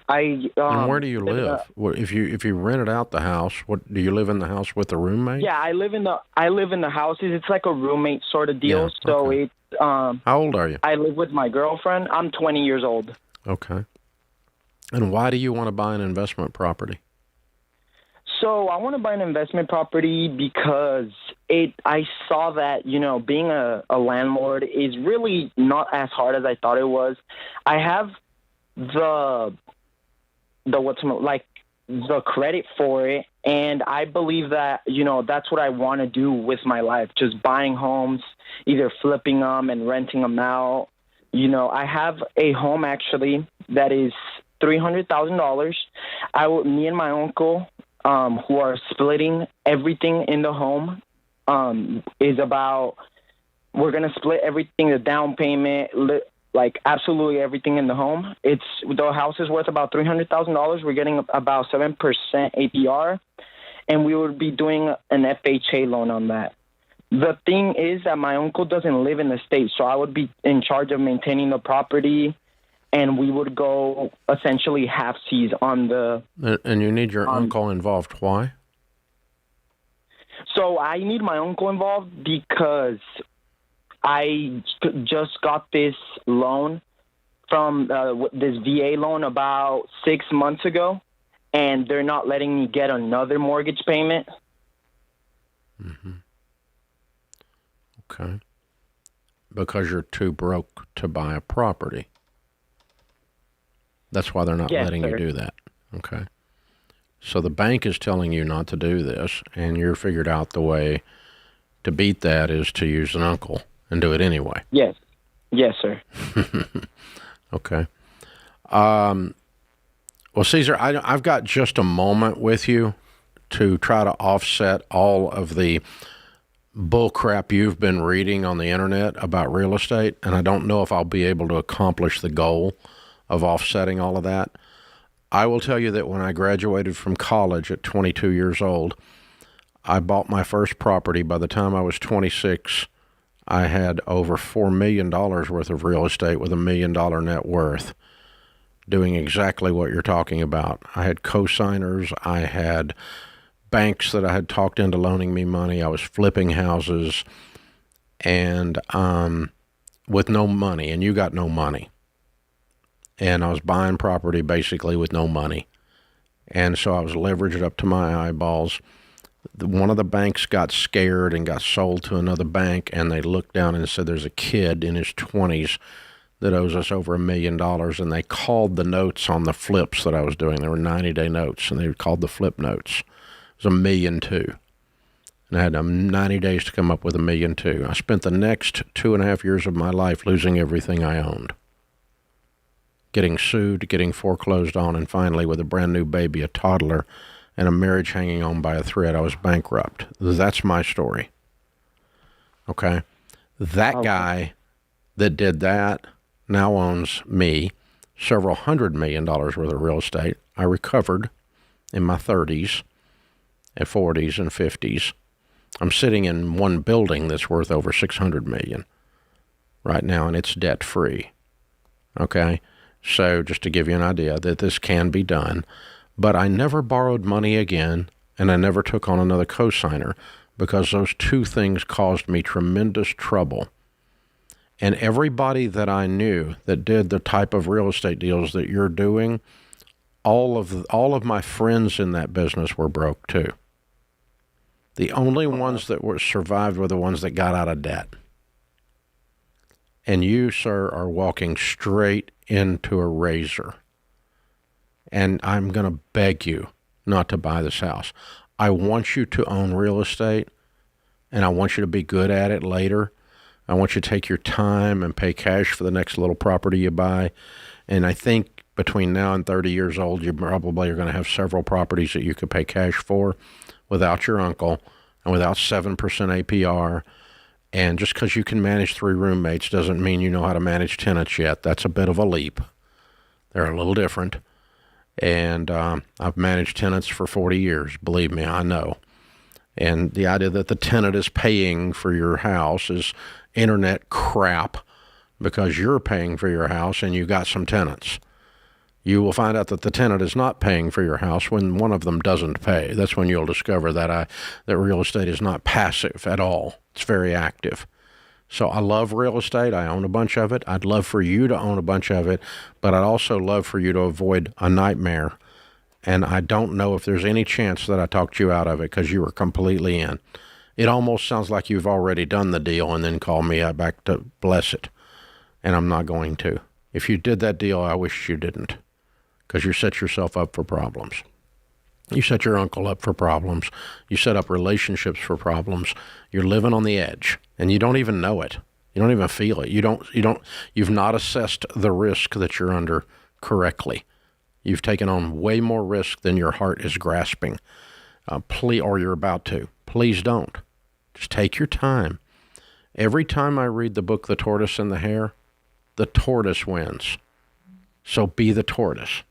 And where do you live? If you rented out the house, what do you live in the house with a roommate? Yeah, I live in the houses. It's like a roommate sort of deal. Yeah, so okay. It's how old are you? I live with my girlfriend. I'm 20 years old. Okay. And why do you want to buy an investment property? So I want to buy an investment property because I saw that, being a landlord is really not as hard as I thought it was. I have the credit for it, and I believe that, that's what I want to do with my life, just buying homes, either flipping them and renting them out. I have a home actually that is $300,000. Me and my uncle, who are splitting everything in the home, we're going to split everything, the down payment, absolutely everything in the home. The house is worth about $300,000. We're getting about 7% APR, and we would be doing an FHA loan on that. The thing is that my uncle doesn't live in the state, so I would be in charge of maintaining the property, and we would go essentially half-seas on the... And you need your uncle involved. Why? So I need my uncle involved because I just got this loan from this VA loan about 6 months ago, and they're not letting me get another mortgage payment. Mm-hmm. Okay. Because you're too broke to buy a property. That's why they're not letting you do that. Okay. So the bank is telling you not to do this, and you figured out the way to beat that is to use an uncle and do it anyway. Yes. Yes, sir. Okay. Well, Caesar, I've got just a moment with you to try to offset all of the bull crap you've been reading on the internet about real estate, and I don't know if I'll be able to accomplish the goal of offsetting all of that. I will tell you that when I graduated from college at 22 years old, I bought my first property. By the time I was 26, I had over $4 million worth of real estate with $1 million net worth, doing exactly what you're talking about. I had co-signers. I had banks that I had talked into loaning me money. I was flipping houses, and with no money, and you got no money. And I was buying property basically with no money. And so I was leveraged up to my eyeballs. One of the banks got scared and got sold to another bank, and they looked down and said, there's a kid in his 20s that owes us over $1 million. And they called the notes on the flips that I was doing. They were 90-day notes, and they called the flip notes. It was $1.2 million. And I had 90 days to come up with $1.2 million. I spent the next 2.5 years of my life losing everything I owned, getting sued, getting foreclosed on, and finally, with a brand new baby, a toddler, and a marriage hanging on by a thread, I was bankrupt. That's my story. Okay? That guy that did that now owns me several $100 million worth of real estate. I recovered in my 30s and 40s and 50s. I'm sitting in one building that's worth over $600 million right now, and it's debt-free. Okay? So just to give you an idea that this can be done. But I never borrowed money again, and I never took on another cosigner because those two things caused me tremendous trouble. And everybody that I knew that did the type of real estate deals that you're doing, all of my friends in that business were broke too. The only ones that were survived were the ones that got out of debt. And you, sir, are walking straight into a razor. And I'm going to beg you not to buy this house. I want you to own real estate, and I want you to be good at it later. I want you to take your time and pay cash for the next little property you buy. And I think between now and 30 years old, you probably are going to have several properties that you could pay cash for without your uncle and without 7% APR. And just because you can manage 3 roommates doesn't mean you know how to manage tenants yet. That's a bit of a leap. They're a little different. And I've managed tenants for 40 years. Believe me, I know. And the idea that the tenant is paying for your house is internet crap because you're paying for your house and you got some tenants. You will find out that the tenant is not paying for your house when one of them doesn't pay. That's when you'll discover that real estate is not passive at all. It's very active. So I love real estate. I own a bunch of it. I'd love for you to own a bunch of it, but I'd also love for you to avoid a nightmare. And I don't know if there's any chance that I talked you out of it because you were completely in. It almost sounds like you've already done the deal and then called me back to bless it. And I'm not going to. If you did that deal, I wish you didn't because you set yourself up for problems. You set your uncle up for problems. You set up relationships for problems. You're living on the edge, and you don't even know it. You don't even feel it. You've not assessed the risk that you're under correctly. You've taken on way more risk than your heart is grasping. Or you're about to. Please don't. Just take your time. Every time I read the book, The Tortoise and the Hare, the tortoise wins. So be the tortoise.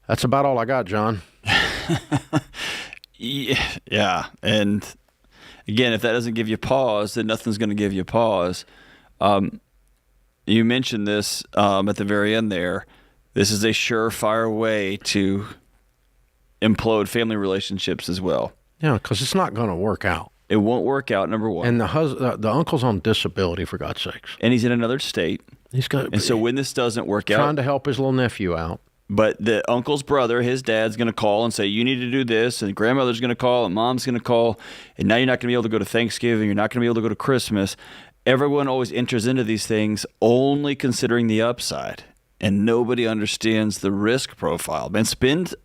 That's about all I got, John. Yeah. And again, if that doesn't give you pause, then nothing's going to give you pause. You mentioned this at the very end there. This is a surefire way to implode family relationships as well. Yeah, because it's not going to work out. It won't work out, number one. And the uncle's on disability, for God's sakes. And he's in another state. And so when this doesn't work out... Trying to help his little nephew out. But the uncle's brother, his dad's going to call and say, you need to do this, and grandmother's going to call, and mom's going to call, and now you're not going to be able to go to Thanksgiving, you're not going to be able to go to Christmas. Everyone always enters into these things only considering the upside, and nobody understands the risk profile. Man, spend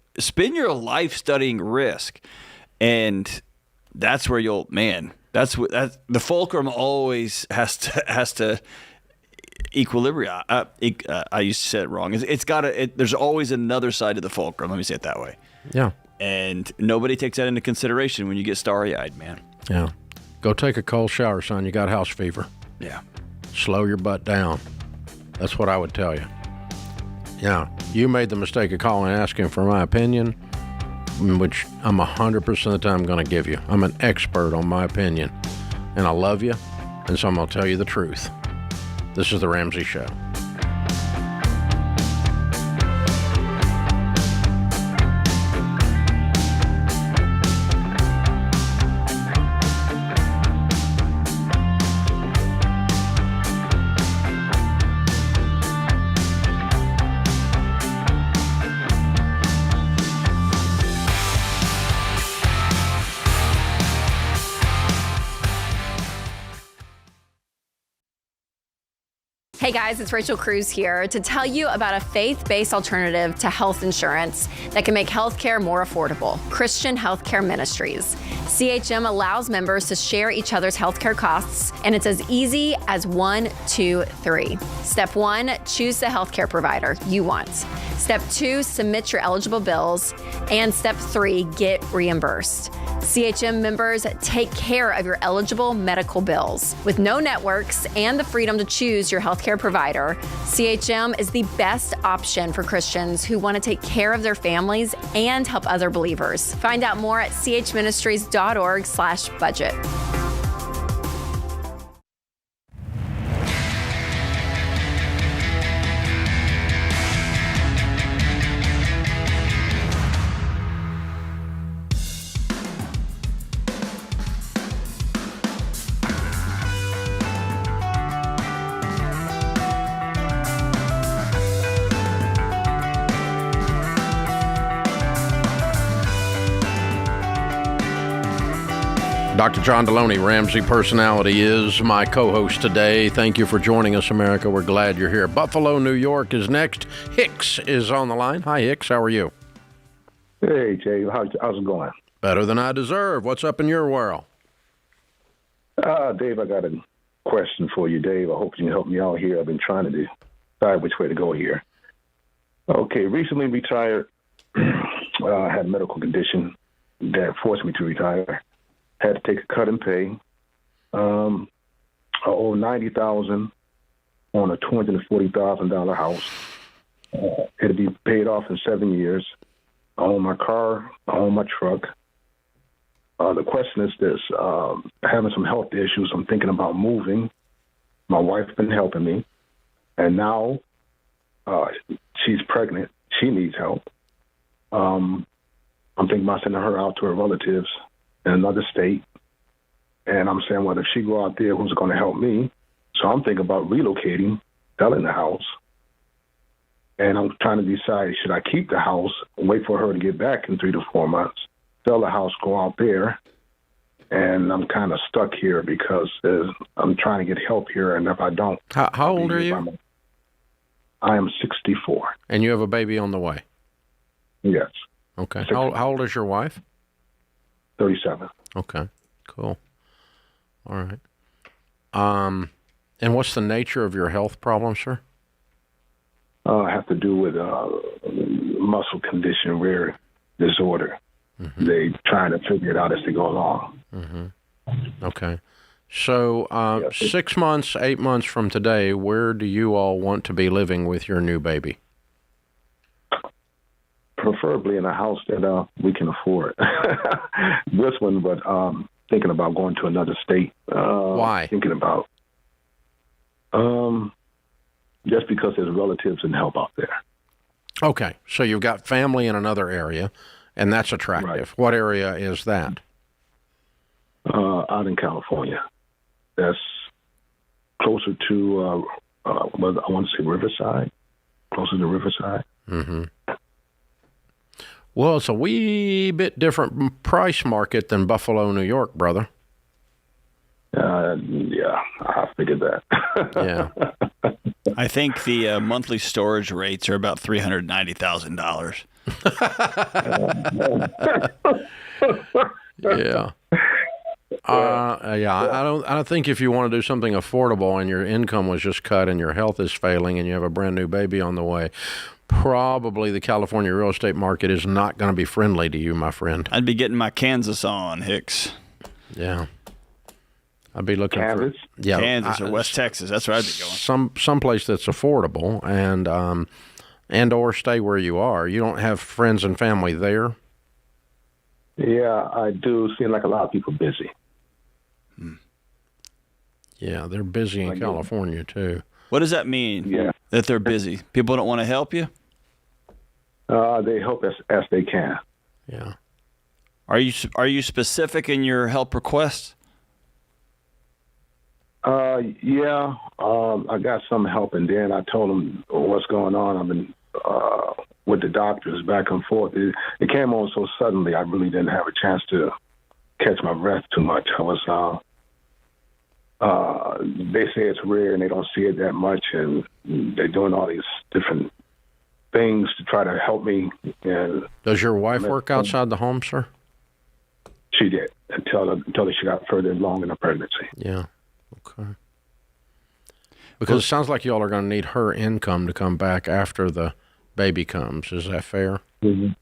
your life studying risk, and that's where the fulcrum always has to equilibrium. I used to say it wrong. There's always another side to the fulcrum. Let me say it that way. Yeah. And nobody takes that into consideration when you get starry-eyed, man. Yeah. Go take a cold shower, son. You got house fever. Yeah. Slow your butt down. That's what I would tell you. Yeah. You made the mistake of calling and asking for my opinion, which I'm 100% of the time going to give you. I'm an expert on my opinion, and I love you, and so I'm going to tell you the truth. This is The Ramsey Show. Hey guys, it's Rachel Cruz here to tell you about a faith-based alternative to health insurance that can make healthcare more affordable. Christian Healthcare Ministries. CHM allows members to share each other's healthcare costs, and it's as easy as 1, 2, 3. Step 1, choose the healthcare provider you want. Step 2, submit your eligible bills. And Step 3, get reimbursed. CHM members take care of your eligible medical bills. With no networks and the freedom to choose your healthcare provider, CHM is the best option for Christians who want to take care of their families and help other believers. Find out more at chministries.org/budget. Dr. John Delony, Ramsey Personality, is my co-host today. Thank you for joining us, America. We're glad you're here. Buffalo, New York is next. Hicks is on the line. Hi, Hicks. How are you? Hey, Jay. How's it going? Better than I deserve. What's up in your world? Dave, I got a question for you, Dave. I hope you can help me out here. I've been trying to decide which way to go here. Okay, recently retired. Had a medical condition that forced me to retire. Had to take a cut in pay. I owe $90,000 on a $240,000 house. It'll be paid off in 7 years. I own my car. I own my truck. The question is this: having some health issues. I'm thinking about moving. My wife's been helping me, and now she's pregnant. She needs help. I'm thinking about sending her out to her relatives in another state. And I'm saying, well, if she go out there, who's going to help me? So I'm thinking about relocating, selling the house. And I'm trying to decide, should I keep the house, wait for her to get back in 3 to 4 months, sell the house, go out there? And I'm kind of stuck here because I'm trying to get help here. And if I don't... How old are you? I am 64. And you have a baby on the way? Yes. Okay. How old is your wife? 37. Okay, cool. All right. And what's the nature of your health problem, sir? Have to do with muscle condition, rare disorder. Mm-hmm. They trying to figure it out as they go along. Mm-hmm. Okay. So 6 months, 8 months from today, where do you all want to be living with your new baby? Preferably in a house that we can afford. This one, but thinking about going to another state. Why? Thinking about just because there's relatives and help out there. Okay, so you've got family in another area, and that's attractive. Right. What area is that? Out in California. That's closer to, I want to say Riverside. Closer to Riverside. Mm-hmm. Well, it's a wee bit different price market than Buffalo, New York, brother. Yeah, I figured that. Yeah. I think the monthly storage rates are about $390,000. Yeah. I don't think if you want to do something affordable and your income was just cut and your health is failing and you have a brand new baby on the way, probably the California real estate market is not going to be friendly to you, my friend. I'd be getting my Kansas on, Hicks. Yeah. I'd be looking Kansas? Kansas or West Texas. That's where I'd be going. Some place that's affordable and or stay where you are. You don't have friends and family there? Yeah, I do. Seem like a lot of people busy. Yeah, they're busy in California too. What does that mean? Yeah. That they're busy? People don't want to help you? They help as they can. Yeah. Are you specific in your help requests? Yeah. I got some help, and then I told them what's going on. I've been with the doctors back and forth. It came on so suddenly, I really didn't have a chance to catch my breath too much. I was. They say it's rare, and they don't see it that much, and they're doing all these different things to try to help me. And does your wife work outside the home, sir? She did until she got further along in the pregnancy. Yeah. Okay. Because it sounds like y'all are going to need her income to come back after the baby comes. Is that fair? Mm-hmm.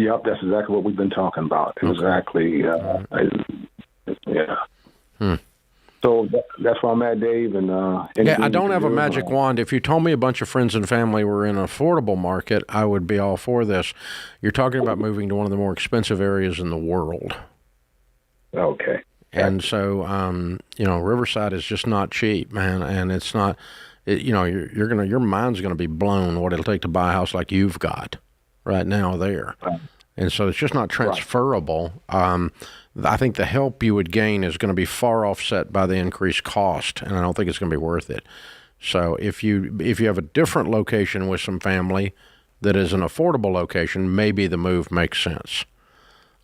Yep, that's exactly what we've been talking about. Okay. Exactly. Yeah. So that's where I'm at, Dave. And I don't have a magic wand. If you told me a bunch of friends and family were in an affordable market, I would be all for this. You're talking about moving to one of the more expensive areas in the world. Okay. And so, Riverside is just not cheap, man. And it's not, your mind's going to be blown what it'll take to buy a house like you've got right now there. Right. And so it's just not transferable. Right. I think the help you would gain is going to be far offset by the increased cost, and I don't think it's going to be worth it. So if you have a different location with some family that is an affordable location, maybe the move makes sense.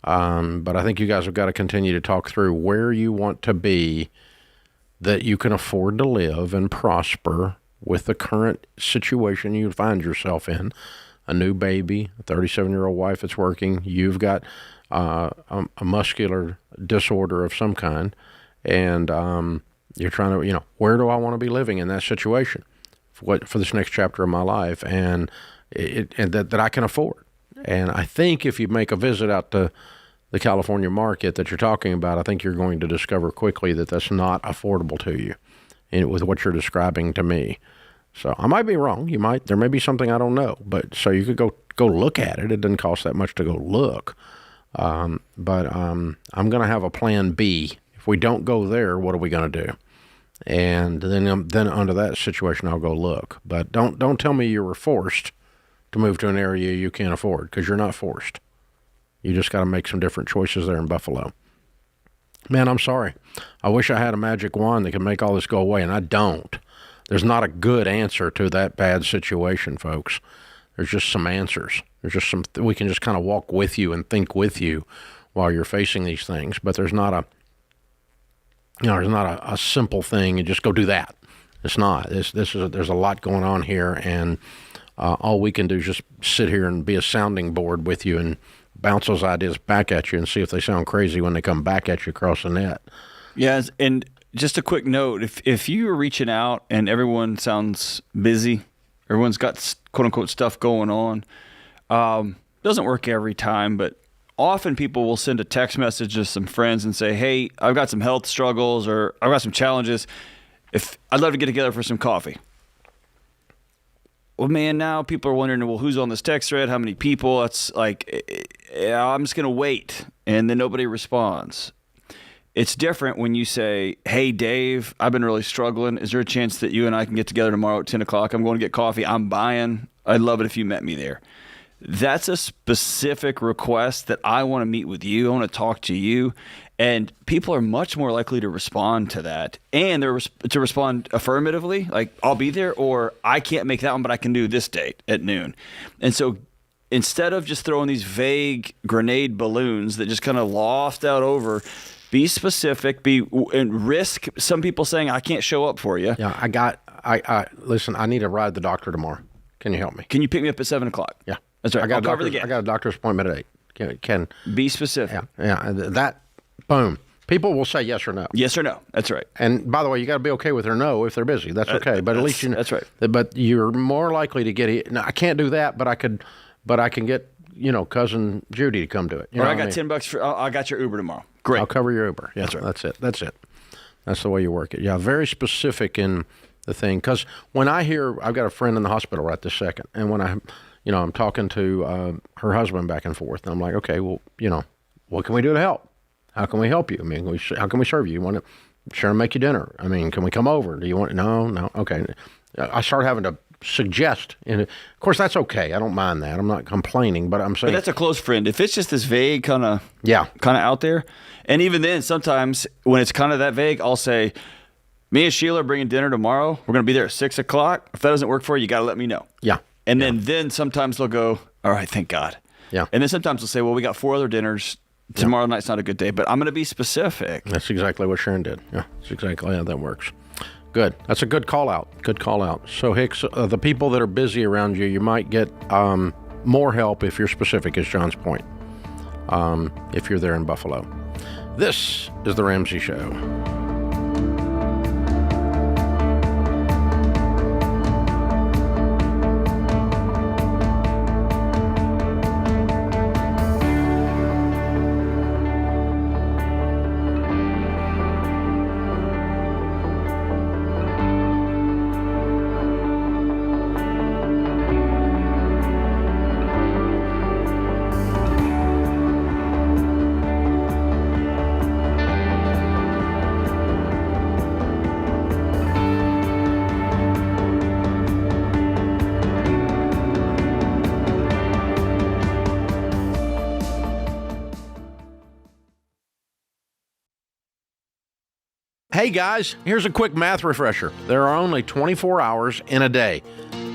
But I think you guys have got to continue to talk through where you want to be that you can afford to live and prosper with the current situation you find yourself in. A new baby, a 37-year-old wife that's working, you've got a muscular disorder of some kind, and you're trying to, where do I want to be living in that situation for this next chapter of my life, and that I can afford. And I think if you make a visit out to the California market that you're talking about, I think you're going to discover quickly that that's not affordable to you, with what you're describing to me. So I might be wrong. There may be something I don't know, but so you could go look at it. It doesn't cost that much to go look. But I'm going to have a plan B. If we don't go there, what are we going to do? And then under that situation, I'll go look. But don't tell me you were forced to move to an area you can't afford, because you're not forced. You just got to make some different choices there in Buffalo. Man, I'm sorry. I wish I had a magic wand that could make all this go away, and I don't. There's not a good answer to that bad situation, folks. There's just some answers. There's just we can just kind of walk with you and think with you while you're facing these things. But there's not a simple thing and just go do that. It's not. There's a lot going on here, and all we can do is just sit here and be a sounding board with you and bounce those ideas back at you and see if they sound crazy when they come back at you across the net. Yes, and just a quick note, if you are reaching out and everyone sounds busy, everyone's got quote-unquote stuff going on, doesn't work every time, but often people will send a text message to some friends and say, hey, I've got some health struggles or I've got some challenges. I'd love to get together for some coffee. Well, man, now people are wondering, well, who's on this text thread? How many people? It's like, I'm just going to wait, and then nobody responds. It's different when you say, hey, Dave, I've been really struggling. Is there a chance that you and I can get together tomorrow at 10 o'clock? I'm going to get coffee. I'm buying. I'd love it if you met me there. That's a specific request that I want to meet with you. I want to talk to you. And people are much more likely to respond to that. And to respond affirmatively, like, I'll be there, or I can't make that one, but I can do this date at noon. And so instead of just throwing these vague grenade balloons that just kind of loft out over, be specific, and risk some people saying, I can't show up for you. Yeah, listen, I need to ride the doctor tomorrow. Can you help me? Can you pick me up at 7 o'clock? Yeah. That's right. I'll cover the gap. I got a doctor's appointment at 8. Can be specific. Yeah. That, boom. People will say yes or no. Yes or no. That's right. And by the way, you got to be okay with their no if they're busy. That's okay. But at least you know. That's right. But you're more likely to get it. Now, I can't do that, but I can get, cousin Judy to come do it. Or I got $10 for. I got your Uber tomorrow. Great. I'll cover your Uber. Yeah, that's right. That's it. That's the way you work it. Yeah, very specific in the thing. Because when I hear, I've got a friend in the hospital right this second, and when I'm talking to her husband back and forth, and I'm like, okay, well, what can we do to help? How can we help you? I mean, how can we serve you? You want to share and make you dinner? I mean, can we come over? Do you want? No. Okay. I start having to suggest, and of course that's okay. I don't mind that. I'm not complaining, but I'm saying. But that's a close friend. If it's just this vague kind of out there, and even then, sometimes when it's kind of that vague, I'll say, me and Sheila are bringing dinner tomorrow. We're going to be there at 6 o'clock. If that doesn't work for you, you got to let me know. Yeah. And then sometimes they'll go, all right, thank God. Yeah. And then sometimes they'll say, well, we got 4 other dinners. Tomorrow night's not a good day, but I'm going to be specific. That's exactly what Sharon did. Yeah, that's exactly how that works. Good. That's a good call out. Good call out. So, Hicks, the people that are busy around you, you might get more help if you're specific, is John's point, if you're there in Buffalo. This is The Ramsey Show. Hey guys, here's a quick math refresher. There are only 24 hours in a day.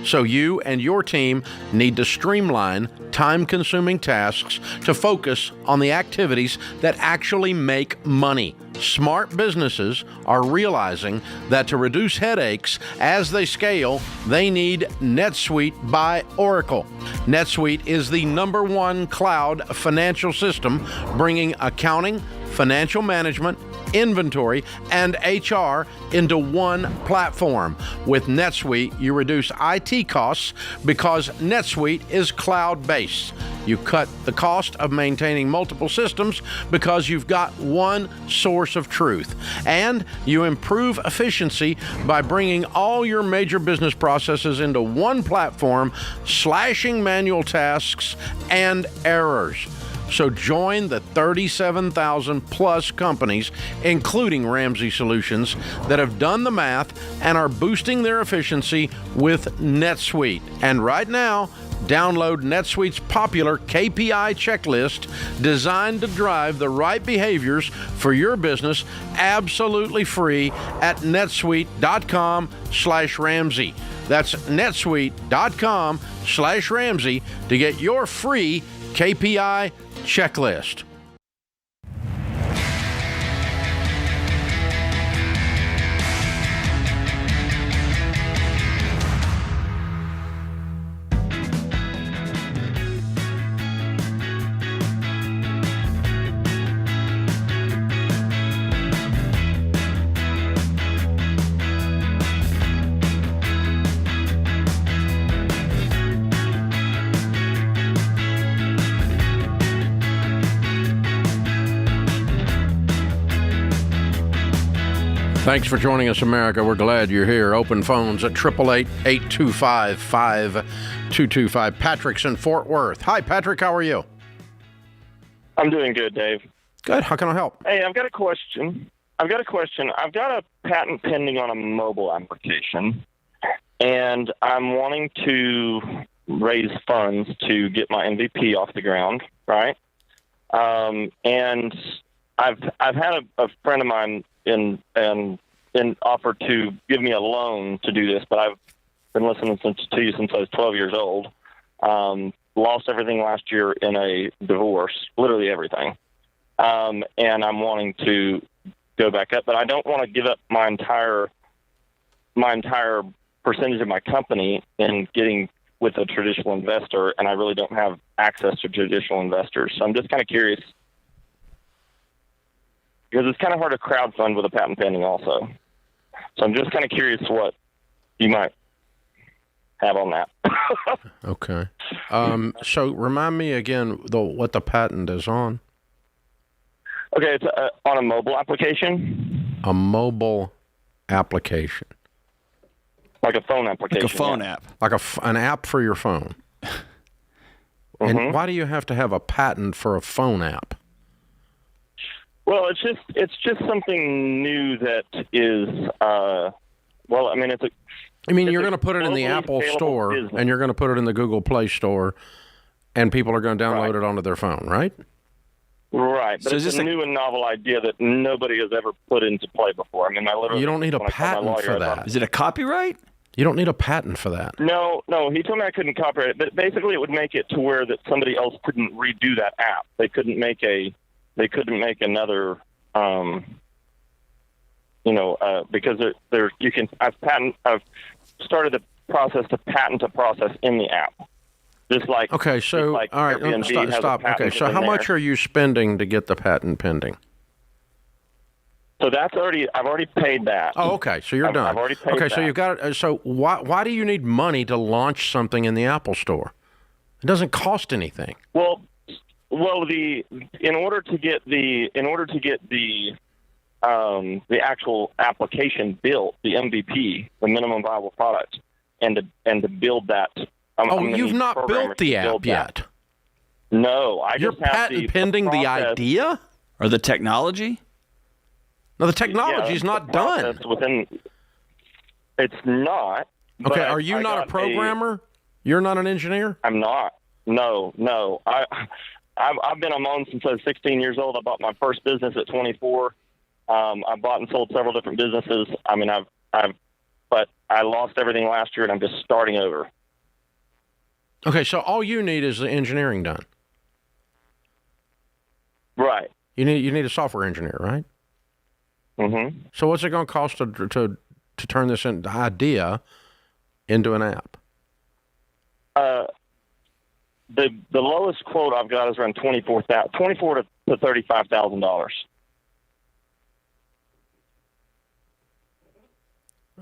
So you and your team need to streamline time-consuming tasks to focus on the activities that actually make money. Smart businesses are realizing that to reduce headaches as they scale, they need NetSuite by Oracle. NetSuite is the #1 cloud financial system, bringing accounting, financial management, inventory, and HR into one platform. With NetSuite, you reduce IT costs because NetSuite is cloud-based. You cut the cost of maintaining multiple systems because you've got one source of truth. And you improve efficiency by bringing all your major business processes into one platform, slashing manual tasks and errors. So join the 37,000 plus companies, including Ramsey Solutions, that have done the math and are boosting their efficiency with NetSuite. And right now, download NetSuite's popular KPI checklist designed to drive the right behaviors for your business absolutely free at netsuite.com/Ramsey. That's netsuite.com/Ramsey to get your free KPI checklist. Thanks for joining us, America. We're glad you're here. Open phones at 888-825-5225. Patrick's in Fort Worth. Hi, Patrick. How are you? I'm doing good, Dave. Good. How can I help? Hey, I've got a question. I've got a patent pending on a mobile application, and I'm wanting to raise funds to get my MVP off the ground, right? And I've had a friend of mine in offer to give me a loan to do this, but I've been listening to you since I was 12 years old. Lost everything last year in a divorce, literally everything. And I'm wanting to go back up, but I don't want to give up my entire percentage of my company in getting with a traditional investor, and I really don't have access to traditional investors. So I'm just kind of curious, because it's kind of hard to crowdfund with a patent pending also. So I'm just kind of curious what you might have on that. Okay. So remind me again what the patent is on. Okay, it's on a mobile application. A mobile application. Like a phone application. Like a phone app. Like an app for your phone. And why do you have to have a patent for a phone app? Well, it's just something new that is, you're going to put it in the Apple Store, business. And you're going to put it in the Google Play Store, and people are going to download it onto their phone, right? Right, but so it's a new and novel idea that nobody has ever put into play before. I mean, you don't need a patent for that. Is it a copyright? You don't need a patent for that. No, he told me I couldn't copyright it, but basically it would make it to where that somebody else couldn't redo that app. They couldn't make another, because I've started the process to patent a process in the app. Just like, okay, so, all right, stop. Okay, so how much are you spending to get the patent pending? So I've already paid that. Oh, okay, so you're done. I've already paid Okay, that. so you've got it. So why do you need money to launch something in the Apple Store? It doesn't cost anything. Well, in order to get the actual application built, the MVP, the minimum viable product, and to build that. You've not built the app yet. No, You're patent pending the idea or the technology. No, the technology is not done. It's not. Okay, are you not a programmer? You're not an engineer? I'm not. No. I've been a mom since I was 16 years old. I bought my first business at 24. I've bought and sold several different businesses. I mean, but I lost everything last year, and I'm just starting over. Okay, so all you need is the engineering done. Right. You need a software engineer, right? Mm-hmm. So what's it going to cost to turn this idea into an app? The lowest quote I've got is around $24,000 to $35,000.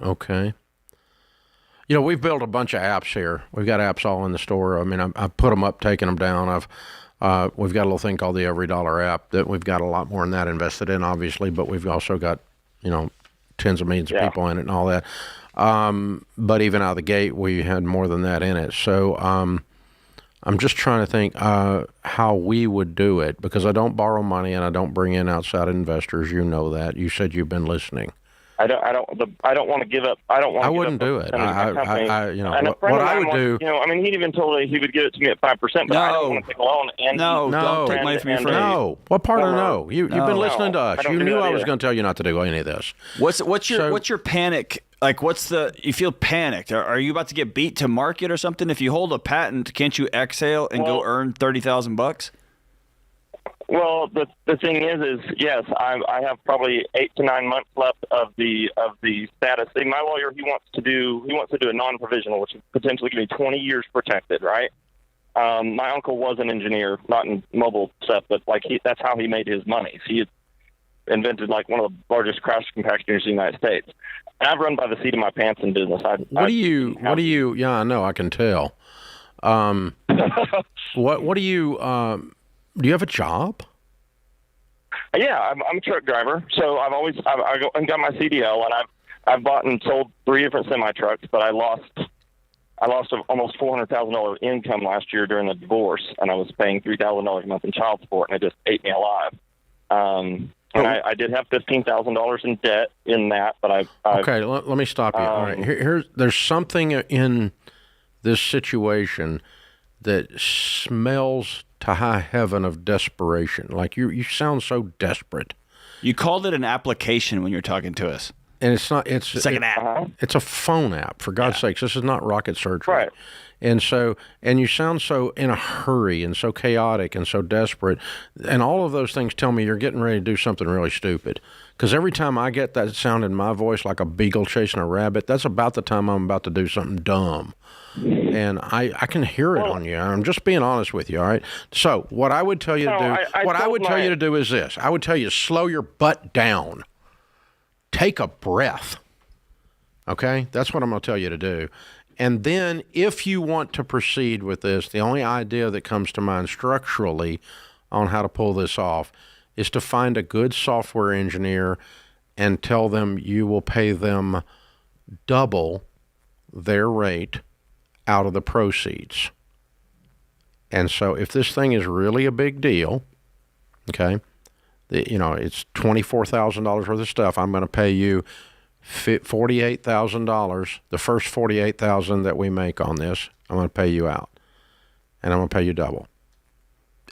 Okay. You know, we've built a bunch of apps here. We've got apps all in the store. I mean, I've put them up, taken them down. We've got a little thing called the Every Dollar app that we've got a lot more than that invested in, obviously, but we've also got, tens of millions of people in it and all that. But even out of the gate, we had more than that in it. So I'm just trying to think how we would do it, because I don't borrow money and I don't bring in outside investors. You know that. You said you've been listening. I don't want to give up. I wouldn't do it. What I would do. I mean, he even told me he would give it to me at 5%, but I don't want to take a loan. And don't take money from your friend. No. What part of no? You've been listening to us. You knew I was going to tell you not to do any of this. What's your panic? Like, you feel panicked? Are you about to get beat to market or something? If you hold a patent, can't you exhale and go earn $30,000? Well, the thing is yes, I have probably 8 to 9 months left of the status. See, my lawyer, he wants to do a non-provisional, which would potentially give me 20 years protected, right? My uncle was an engineer, not in mobile stuff, but that's how he made his money. So he invented one of the largest crash compactors in the United States. And I've run by the seat of my pants in business. What do you? Yeah, I know, I can tell. What do you? Do you have a job? Yeah, I'm a truck driver. So I've got my CDL, and I've bought and sold 3 different semi trucks, but I lost almost $400,000 income last year during the divorce, and I was paying $3,000 a month in child support, and it just ate me alive. And I did have $15,000 in debt in that, but okay. Let me stop you. All right, there's something in this situation that smells to high heaven of desperation. Like you sound so desperate. You called it an application when you're talking to us. And it's not. It's like an app. It's a phone app, for God's sakes. This is not rocket surgery. Right. And you sound so in a hurry and so chaotic and so desperate. And all of those things tell me you're getting ready to do something really stupid. Because every time I get that sound in my voice like a beagle chasing a rabbit, that's about the time I'm about to do something dumb. And I can hear it on you. I'm just being honest with you, all right? So what I would tell you to do, I would tell you to do is this. I would tell you to slow your butt down. Take a breath. Okay? That's what I'm going to tell you to do. And then if you want to proceed with this, the only idea that comes to mind structurally on how to pull this off is to find a good software engineer and tell them you will pay them double their rate out of the proceeds. And so if this thing is really a big deal, okay, it's $24,000 worth of stuff, I'm going to pay you $48,000, the first $48,000 that we make on this, I'm going to pay you out. And I'm going to pay you double.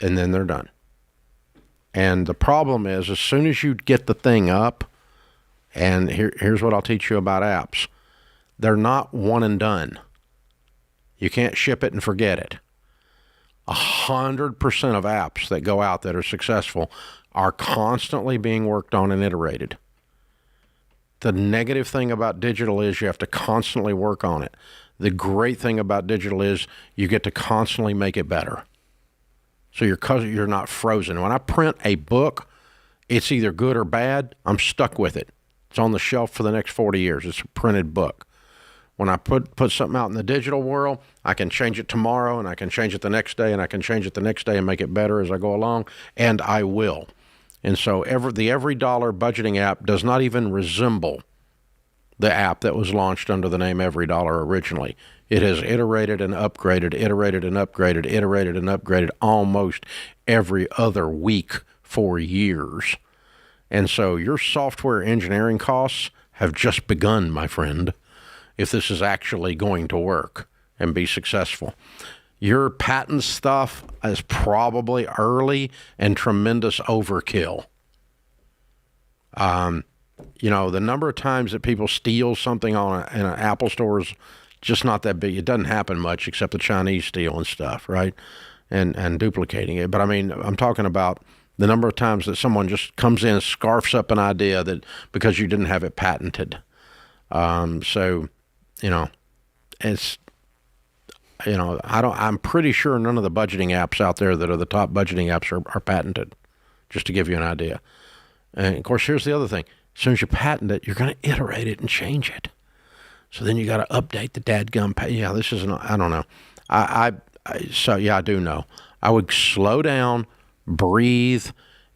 And then they're done. And the problem is, as soon as you get the thing up, and here's what I'll teach you about apps. They're not one and done. You can't ship it and forget it. 100% of apps that go out that are successful are constantly being worked on and iterated. The negative thing about digital is you have to constantly work on it. The great thing about digital is you get to constantly make it better. So you're not frozen. When I print a book, it's either good or bad. I'm stuck with it. It's on the shelf for the next 40 years. It's a printed book. When I put something out in the digital world, I can change it tomorrow, and I can change it the next day, and I can change it the next day and make it better as I go along, and I will. And so the Every Dollar budgeting app does not even resemble the app that was launched under the name Every Dollar originally. It has iterated and upgraded, almost every other week for years. And so your software engineering costs have just begun, my friend, if this is actually going to work and be successful. Your patent stuff is probably early and tremendous overkill. The number of times that people steal something in an Apple store is just not that big. It doesn't happen much except the Chinese stealing stuff, right? And duplicating it. But I mean, I'm talking about the number of times that someone just comes in and scarfs up an idea that because you didn't have it patented. It's, I'm pretty sure none of the budgeting apps out there that are the top budgeting apps are patented, just to give you an idea. And of course, here's the other thing. As soon as you patent it, you're going to iterate it and change it. So then you got to update the dadgum. Yeah, this isn't, I don't know. I do know. I would slow down, breathe.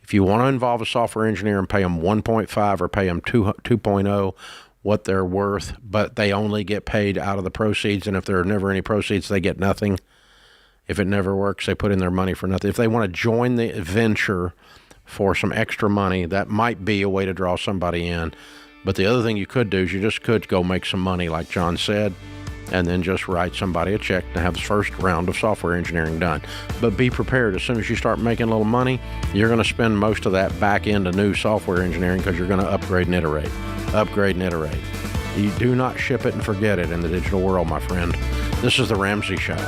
If you want to involve a software engineer and pay them 1.5 or pay them 2.0, what they're worth, but they only get paid out of the proceeds. And if there are never any proceeds, they get nothing. If it never works, they put in their money for nothing. If they want to join the venture for some extra money, that might be a way to draw somebody in. But the other thing you could do is you just could go make some money, like John said, and then just write somebody a check to have the first round of software engineering done. But be prepared. As soon as you start making a little money, you're going to spend most of that back into new software engineering because you're going to upgrade and iterate. Upgrade and iterate. You do not ship it and forget it in the digital world, my friend. This is The Ramsey Show.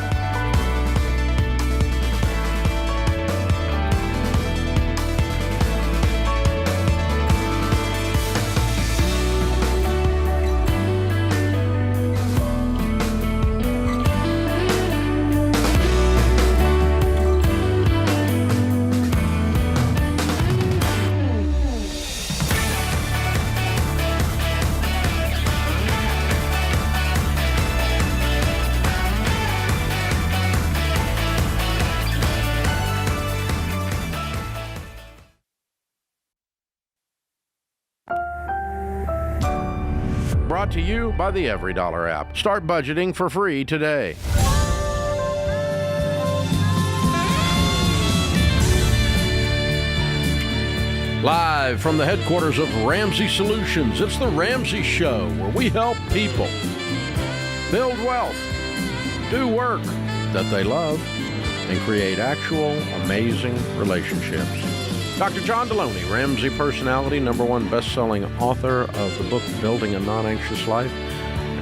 Brought to you by the EveryDollar app. Start budgeting for free today. Live from the headquarters of Ramsey Solutions, it's The Ramsey Show, where we help people build wealth, do work that they love, and create actual amazing relationships. Dr. John Delony, Ramsey personality, #1 best-selling author of the book Building a Non-Anxious Life,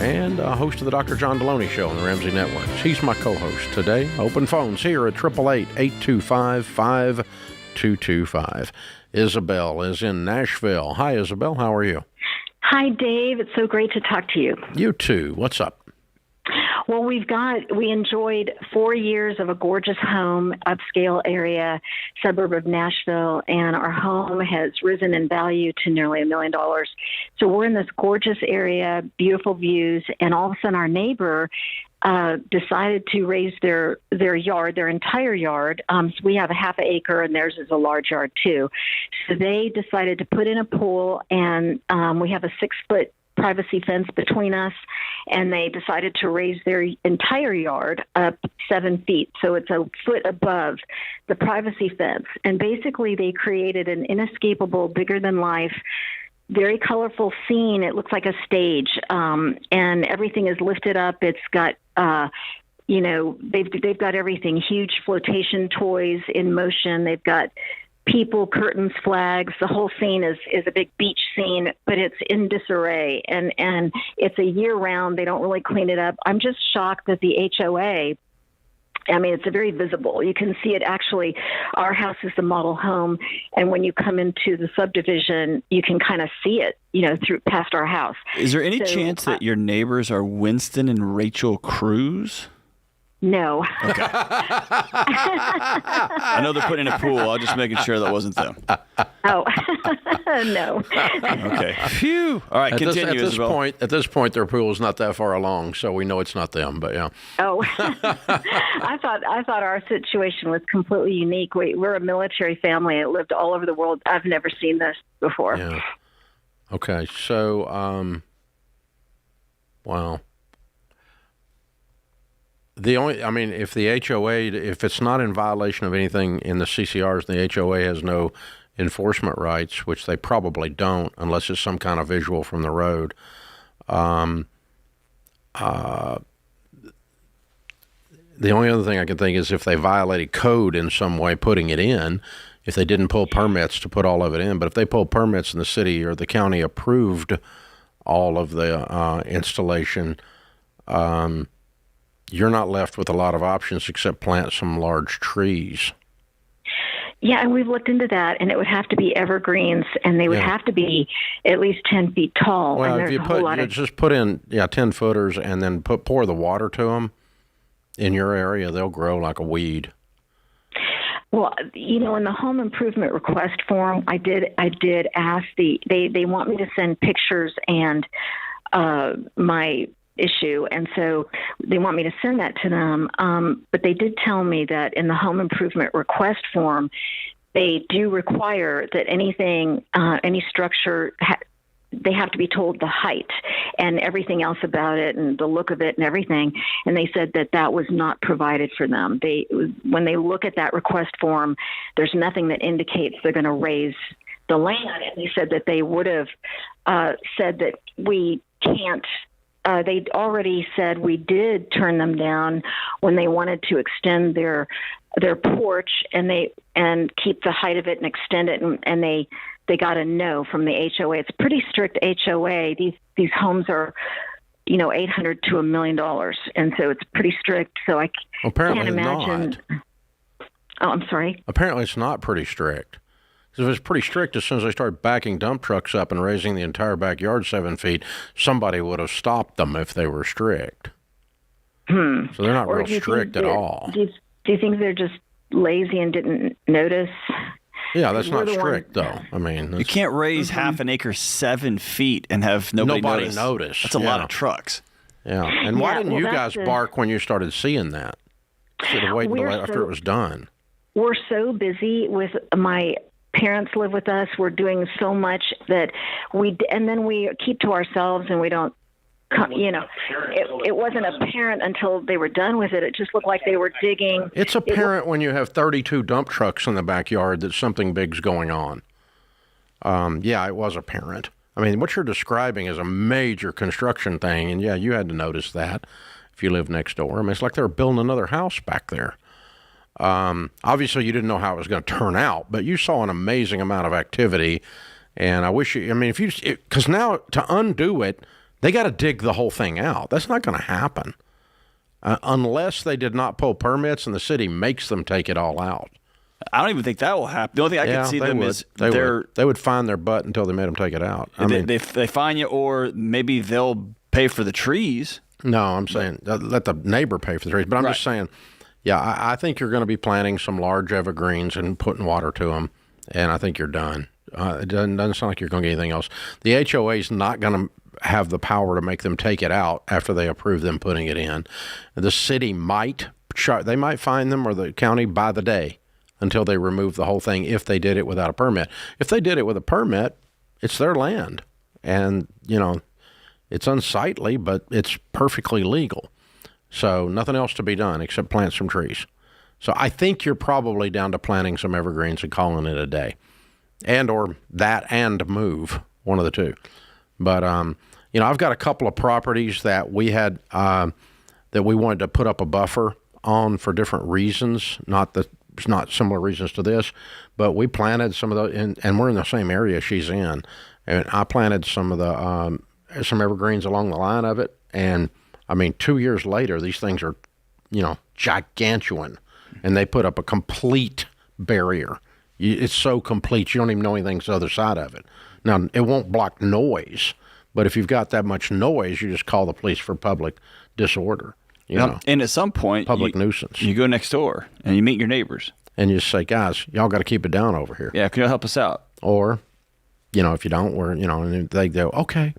and host of the Dr. John Delony Show on the Ramsey Networks. He's my co-host today. Open phones here at 888-825-5225. Isabel is in Nashville. Hi, Isabel. How are you? Hi, Dave. It's so great to talk to you. You too. What's up? Well, we enjoyed 4 years of a gorgeous home, upscale area, suburb of Nashville, and our home has risen in value to nearly $1 million. So we're in this gorgeous area, beautiful views, and all of a sudden our neighbor decided to raise their yard, their entire yard. So we have a half an acre, and theirs is a large yard too. So they decided to put in a pool, and we have a 6-foot privacy fence between us, and they decided to raise their entire yard up 7 feet. So it's a foot above the privacy fence. And basically they created an inescapable, bigger than life, very colorful scene. It looks like a stage, and everything is lifted up. It's got, they've got everything, huge flotation toys in motion. They've got people, curtains, flags. The whole scene is a big beach scene, but it's in disarray, and it's a year round. They don't really clean it up. I'm just shocked that the HOA, it's very visible. You can see it actually. Our house is the model home, and when you come into the subdivision, you can kind of see it, through past our house. Is there any chance that your neighbors are Winston and Rachel Cruz? No. Okay. I know they're putting in a pool. I'm just making sure that wasn't them. Oh, no. Okay. Phew. All right, continue, Isabel. At this point, their pool is not that far along, so we know it's not them, but yeah. Oh, I thought our situation was completely unique. We're a military family. It lived all over the world. I've never seen this before. Yeah. Okay, so, wow. If the HOA, if it's not in violation of anything in the CCRs, the HOA has no enforcement rights, which they probably don't unless it's some kind of visual from the road. The only other thing I can think is if they violated code in some way, putting it in, if they didn't pull permits to put all of it in. But if they pull permits and the city or the county approved all of the installation, you're not left with a lot of options except plant some large trees. Yeah, and we've looked into that, and it would have to be evergreens, and they would have to be at least 10 feet tall. Well, and if you just put in 10-footers and then pour the water to them in your area, they'll grow like a weed. Well, in the home improvement request form, I did ask they want me to send pictures and my issue, and so they want me to send that to them. But they did tell me that in the home improvement request form, they do require that anything, any structure, they have to be told the height and everything else about it and the look of it and everything. And they said that was not provided for them. When they look at that request form, there's nothing that indicates they're going to raise the land. And they said that they would have said that we can't. They'd already said we did turn them down when they wanted to extend their porch and keep the height of it and extend it, and they got a no from the HOA. It's a pretty strict HOA. These homes are, $800,000 to $1 million, and so it's pretty strict. So I can't imagine. Oh, I'm sorry. Apparently, it's not pretty strict. If it was pretty strict, as soon as they started backing dump trucks up and raising the entire backyard 7 feet, somebody would have stopped them if they were strict. So they're not real strict at all. Do you think they're just lazy and didn't notice? Yeah, that's not strict, though. I mean, you can't raise half an acre 7 feet and have nobody notice. That's a lot of trucks. Yeah, and why didn't you guys bark when you started seeing that? Should have waited after it was done. We're so busy with my parents live with us. We're doing so much that and then we keep to ourselves and we don't, it wasn't apparent until they were done with it. It just looked like they were digging. It's apparent when you have 32 dump trucks in the backyard that something big's going on. Yeah, it was apparent. I mean, what you're describing is a major construction thing, and yeah, you had to notice that if you live next door. I mean, it's like they were building another house back there. Obviously, you didn't know how it was going to turn out, but you saw an amazing amount of activity, and I wish because now to undo it, they got to dig the whole thing out. That's not going to happen unless they did not pull permits and the city makes them take it all out. I don't even think that will happen. The only thing I can see them is they would find their butt until they made them take it out. They fine you, or maybe they'll pay for the trees. No, I'm saying let the neighbor pay for the trees. But I'm just saying, yeah, I think you're going to be planting some large evergreens and putting water to them, and I think you're done. It doesn't sound like you're going to get anything else. The HOA is not going to have the power to make them take it out after they approve them putting it in. The city might fine them, or the county, by the day until they remove the whole thing if they did it without a permit. If they did it with a permit, it's their land. And, it's unsightly, but it's perfectly legal. So nothing else to be done except plant some trees. So I think you're probably down to planting some evergreens and calling it a day. And move, one of the two. But, I've got a couple of properties that we had that we wanted to put up a buffer on for different reasons, not similar reasons to this, but we planted some of those, and we're in the same area she's in. And I planted some of the some evergreens along the line of it. And, 2 years later, these things are, gigantuan. And they put up a complete barrier. It's so complete, you don't even know anything's the other side of it. Now, it won't block noise, but if you've got that much noise, you just call the police for public disorder. And at some point, public nuisance. You go next door and you meet your neighbors. And you say, guys, y'all got to keep it down over here. Yeah, can you help us out? Or, if you don't, and they go, okay,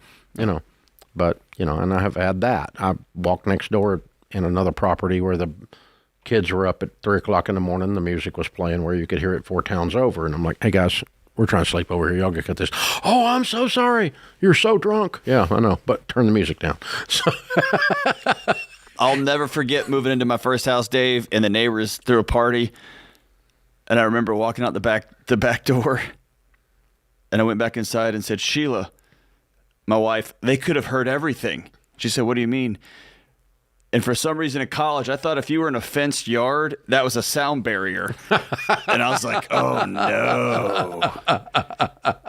But, and I have had that. I walked next door in another property where the kids were up at 3 o'clock in the morning. The music was playing where you could hear it 4 towns over. And I'm like, hey, guys, we're trying to sleep over here. Y'all get cut this. Oh, I'm so sorry. You're so drunk. Yeah, I know. But turn the music down. So I'll never forget moving into my first house, Dave, and the neighbors threw a party. And I remember walking out the back door. And I went back inside and said, Sheila, my wife, they could have heard everything. She said, what do you mean? And for some reason in college, I thought if you were in a fenced yard, that was a sound barrier. And I was like, oh no.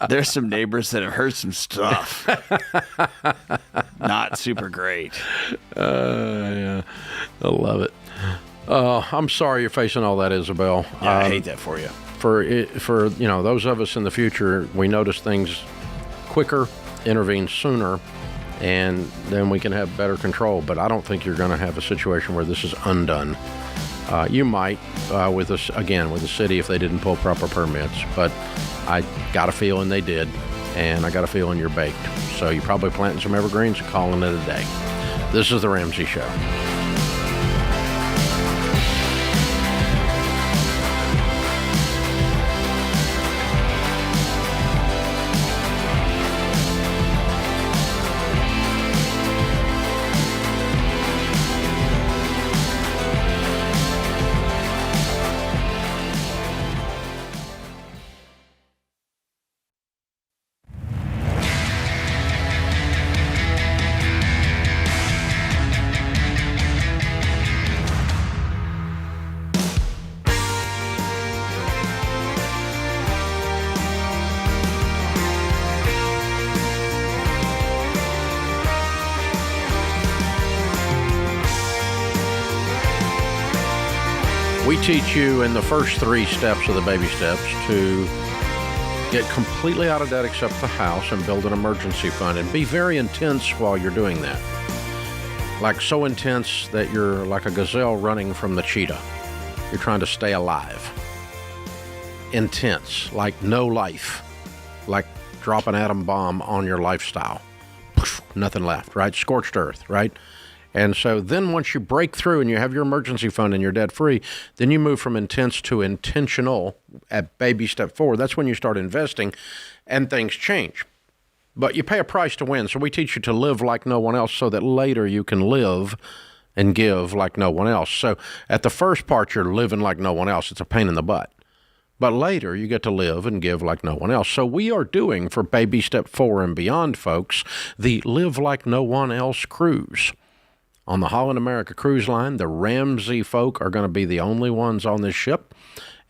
There's some neighbors that have heard some stuff. Not super great. Yeah, I love it. I'm sorry you're facing all that, Isabel. Yeah, I hate that for you. For those of us in the future, we notice things quicker, intervene sooner, and then we can have better control. But I don't think you're going to have a situation where this is undone. You might with the city if they didn't pull proper permits, but I got a feeling they did, and I got a feeling you're baked. So you're probably planting some evergreens and calling it a day. This is The Ramsey Show. We teach you in the first 3 steps of the baby steps to get completely out of debt except the house and build an emergency fund, and be very intense while you're doing that. Like so intense that you're like a gazelle running from the cheetah. You're trying to stay alive. Intense, like no life. Like drop an atom bomb on your lifestyle. Nothing left, right? Scorched earth, right? And so then once you break through and you have your emergency fund and you're debt free, then you move from intense to intentional at baby step 4. That's when you start investing and things change. But you pay a price to win. So we teach you to live like no one else so that later you can live and give like no one else. So at the first part, you're living like no one else. It's a pain in the butt. But later you get to live and give like no one else. So we are doing for baby step 4 and beyond, folks, the Live Like No One Else cruise. On the Holland America Cruise Line, the Ramsey folk are going to be the only ones on this ship,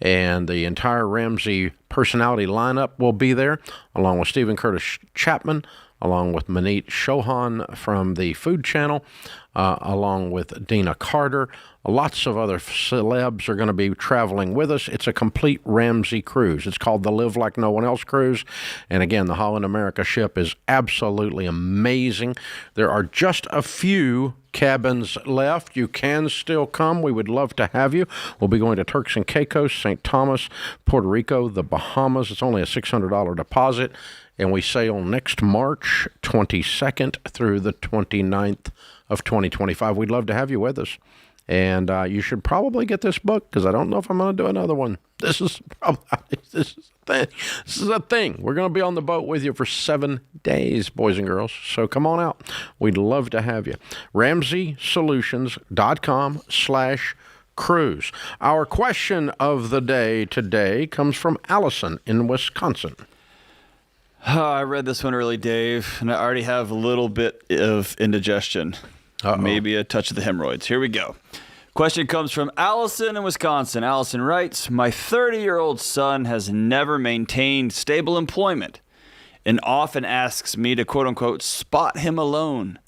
and the entire Ramsey personality lineup will be there, along with Stephen Curtis Chapman, along with Manit Chauhan from the Food Channel, along with Dina Carter. Lots of other celebs are going to be traveling with us. It's a complete Ramsey cruise. It's called the Live Like No One Else cruise. And again, the Holland America ship is absolutely amazing. There are just a few cabins left. You can still come. We would love to have you. We'll be going to Turks and Caicos, St. Thomas, Puerto Rico, the Bahamas. It's only a $600 deposit. And we sail next March 22nd through the 29th of 2025. We'd love to have you with us. And you should probably get this book, because I don't know if I'm going to do another one. This is a thing. We're going to be on the boat with you for 7 days, boys and girls. So come on out. We'd love to have you. RamseySolutions.com/cruise. Our question of the day today comes from Allison in Wisconsin. I read this one early, Dave, and I already have a little bit of indigestion. Maybe a touch of the hemorrhoids. Here we go. Question comes from Allison in Wisconsin. Allison writes, my 30-year-old son has never maintained stable employment and often asks me to, quote-unquote, spot him alone.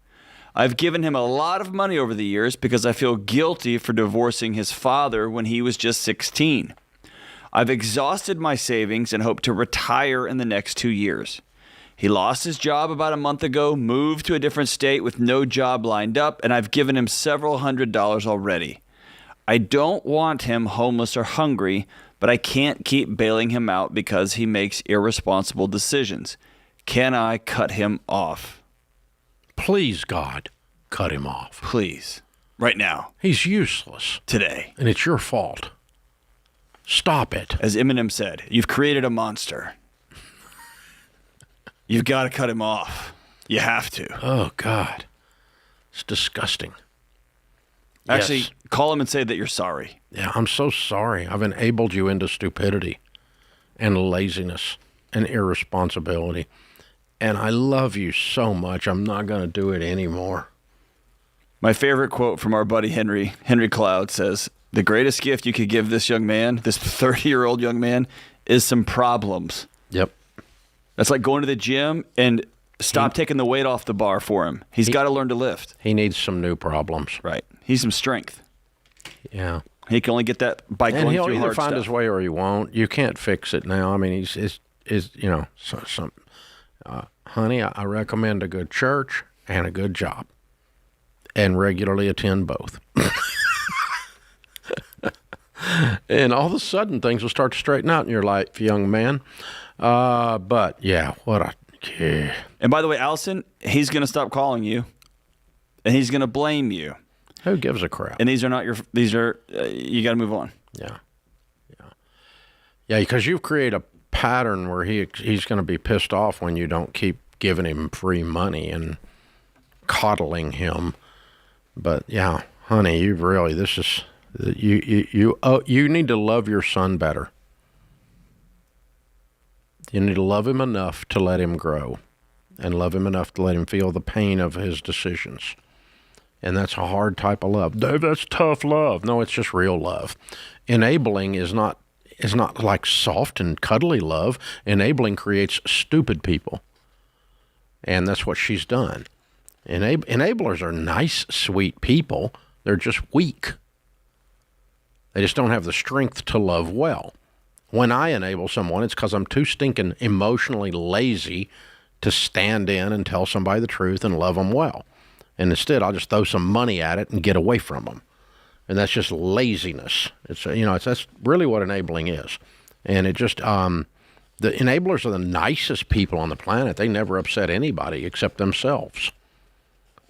I've given him a lot of money over the years because I feel guilty for divorcing his father when he was just 16. I've exhausted my savings and hope to retire in the next 2 years. He lost his job about a month ago, moved to a different state with no job lined up, and I've given him several $100s already. I don't want him homeless or hungry, but I can't keep bailing him out because he makes irresponsible decisions. Can I cut him off? Please, God, cut him off. Please. Right now. He's useless. Today. And it's your fault. Stop it. As Eminem said, you've created a monster. You've got to cut him off. You have to. Oh, God. It's disgusting. Actually, yes. Call him and say that you're sorry. Yeah, I'm so sorry. I've enabled you into stupidity and laziness and irresponsibility. And I love you so much, I'm not going to do it anymore. My favorite quote from our buddy Henry Cloud says, "The greatest gift you could give this young man, this 30-year-old young man, is some problems." Yep. That's like going to the gym and stop taking the weight off the bar for him. He's got to learn to lift. He needs some new problems. Right. He needs some strength. Yeah. He can only get that by going through hard stuff. And he'll either find his way or he won't. You can't fix it now. I mean, honey, I recommend a good church and a good job, and regularly attend both. And all of a sudden, things will start to straighten out in your life, young man. But yeah, yeah. And by the way, Allison, he's going to stop calling you, and he's going to blame you. Who gives a crap? And these are you got to move on. Yeah, because you've created a pattern where he's going to be pissed off when you don't keep giving him free money and coddling him. But yeah, honey, you need to love your son better. You need to love him enough to let him grow, and love him enough to let him feel the pain of his decisions. And that's a hard type of love. Dave, that's tough love. No, it's just real love. Enabling is not like soft and cuddly love. Enabling creates stupid people. And that's what she's done. Enablers are nice, sweet people. They're just weak. They just don't have the strength to love well. When I enable someone, it's because I'm too stinking emotionally lazy to stand in and tell somebody the truth and love them well. And instead, I'll just throw some money at it and get away from them. And that's just laziness. That's really what enabling is. And it just, the enablers are the nicest people on the planet. They never upset anybody except themselves.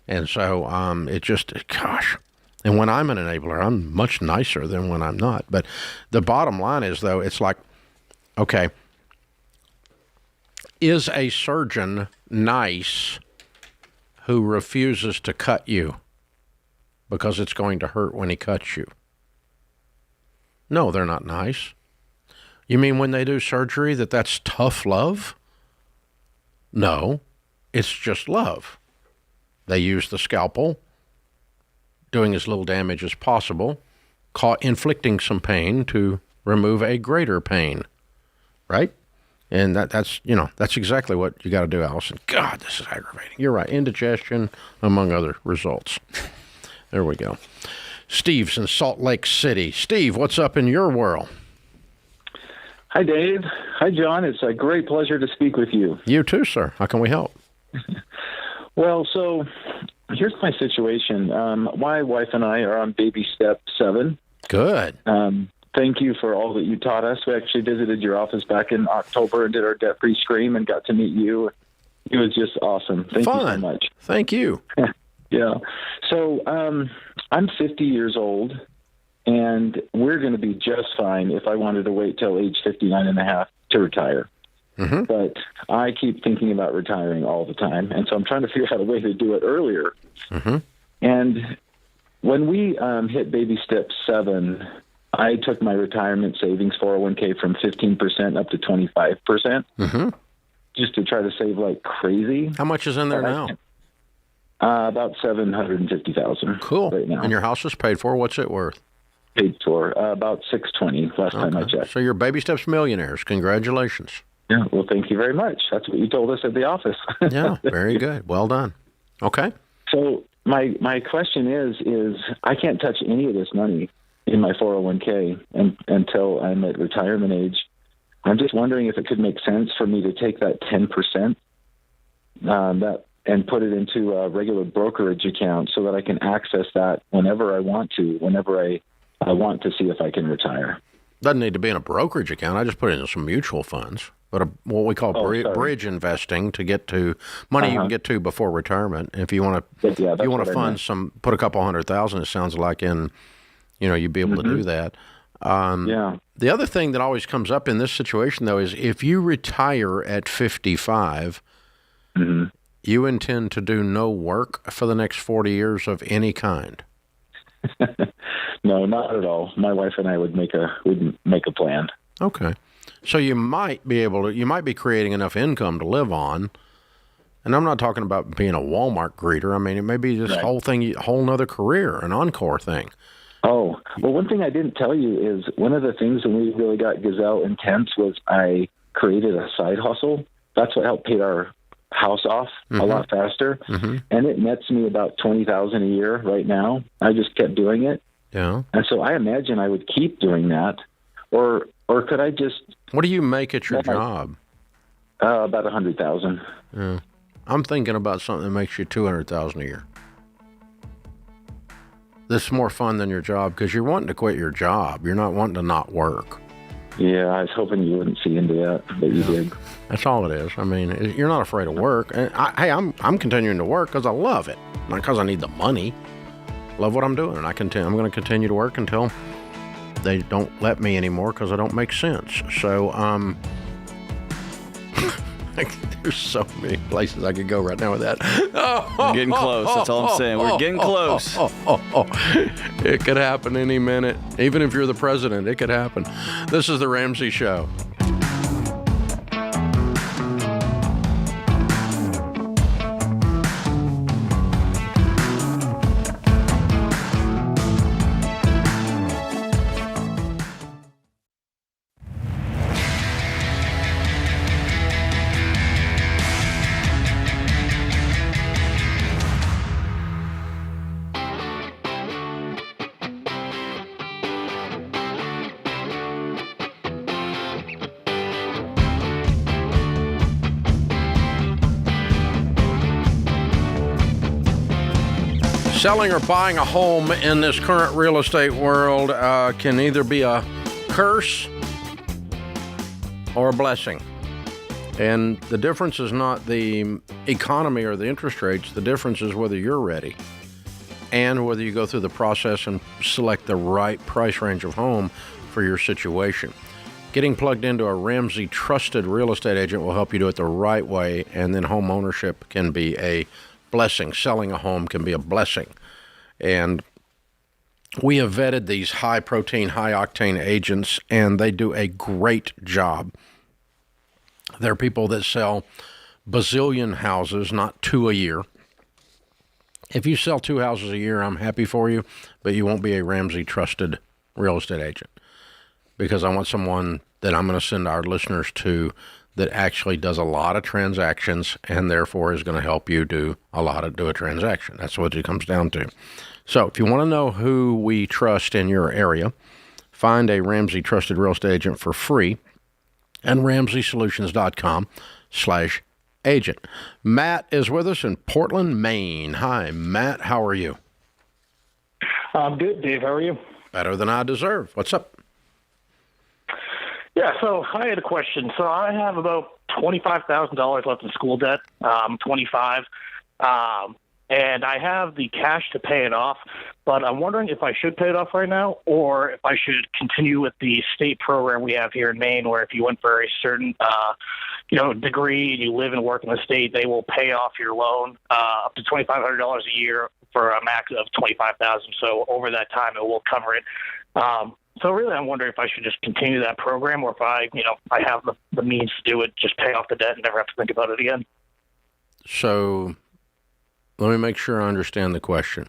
And so it just, gosh. And when I'm an enabler, I'm much nicer than when I'm not. But the bottom line is, though, it's like, okay, is a surgeon nice who refuses to cut you because it's going to hurt when he cuts you? No, they're not nice. You mean when they do surgery that's tough love? No, it's just love. They use the scalpel, doing as little damage as possible, inflicting some pain to remove a greater pain, right? And that's exactly what you got to do, Allison. God, this is aggravating. You're right. Indigestion, among other results. There we go. Steve's in Salt Lake City. Steve, what's up in your world? Hi, Dave. Hi, John. It's a great pleasure to speak with you. You too, sir. How can we help? Well, so here's my situation. My wife and I are on baby step 7. Good. Thank you for all that you taught us. We actually visited your office back in October and did our debt-free scream and got to meet you. It was just awesome. Thank you so much. Thank you. Yeah. So I'm 50 years old, and we're going to be just fine if I wanted to wait till age 59 and a half to retire. Mm-hmm. But I keep thinking about retiring all the time, and so I'm trying to figure out a way to do it earlier. Mm-hmm. And when we hit baby step 7, I took my retirement savings 401k from 15% up to 25%, just to try to save like crazy. How much is in there now? About $750,000. Cool. Right now. And your house is paid for. What's it worth? Paid for about $620 last time I checked. So you're baby steps millionaires. Congratulations. Yeah. Well, thank you very much. That's what you told us at the office. Yeah. Very good. Well done. Okay. So my question is I can't touch any of this money in my 401k until I'm at retirement age. I'm just wondering if it could make sense for me to take that 10% and put it into a regular brokerage account so that I can access that whenever I want to, whenever I want to see if I can retire. Doesn't need to be in a brokerage account. I just put it in some mutual funds, but what we call bridge investing to get to money you can get to before retirement. And if you want to, put a couple $100,000. It sounds like you'd be able to do that. The other thing that always comes up in this situation, though, is if you retire at 55, you intend to do no work for the next 40 years of any kind. No, not at all. My wife and I would make a plan. Okay. So you might be creating enough income to live on, And I'm not talking about being a Walmart greeter. I mean, it may be this whole thing, whole nother career, an encore thing. Oh, well, one thing I didn't tell you is one of the things when we really got gazelle intense was I created a side hustle. That's what helped pay our house off a lot faster. And it nets me about $20,000 a year right now. I just kept doing it. Yeah. And so I imagine I would keep doing that. Or could I just... What do you make at your job? About $100,000. Yeah. I'm thinking about something that makes you $200,000 a year. This is more fun than your job because you're wanting to quit your job. You're not wanting to not work. Yeah, I was hoping you wouldn't see into that, but you did. That's all it is. I mean, you're not afraid of work. And I'm continuing to work because I love it, not because I need the money. Love what I'm doing, and I'm going to continue to work until they don't let me anymore because I don't make sense. So, there's so many places I could go right now with that. We're getting close. That's all I'm saying. We're getting close. It could happen any minute. Even if you're the president, it could happen. This is The Ramsey Show. Selling or buying a home in this current real estate world can either be a curse or a blessing. And the difference is not the economy or the interest rates. The difference is whether you're ready and whether you go through the process and select the right price range of home for your situation. Getting plugged into a Ramsey trusted real estate agent will help you do it the right way, and then home ownership can be a blessing. Selling a home can be a blessing. And we have vetted these high protein, high octane agents, and they do a great job. There are people that sell bazillion houses, not 2 a year. If you sell 2 houses a year, I'm happy for you, but you won't be a Ramsey trusted real estate agent, because I want someone that I'm going to send our listeners to that actually does a lot of transactions and therefore is going to help you do a transaction. That's what it comes down to. So if you want to know who we trust in your area, find a Ramsey trusted real estate agent for free and RamseySolutions.com/agent. Matt is with us in Portland, Maine. Hi, Matt. How are you? I'm good, Dave. How are you? Better than I deserve. What's up? Yeah, so I had a question. So I have about $25,000 left in school debt. I'm 25, and I have the cash to pay it off. But I'm wondering if I should pay it off right now, or if I should continue with the state program we have here in Maine, where if you went for a certain, degree and you live and work in the state, they will pay off your loan up to $2,500 a year for a max of $25,000. So over that time, it will cover it. So really, I'm wondering if I should just continue that program, or if I have the means to do it, just pay off the debt and never have to think about it again. So let me make sure I understand the question.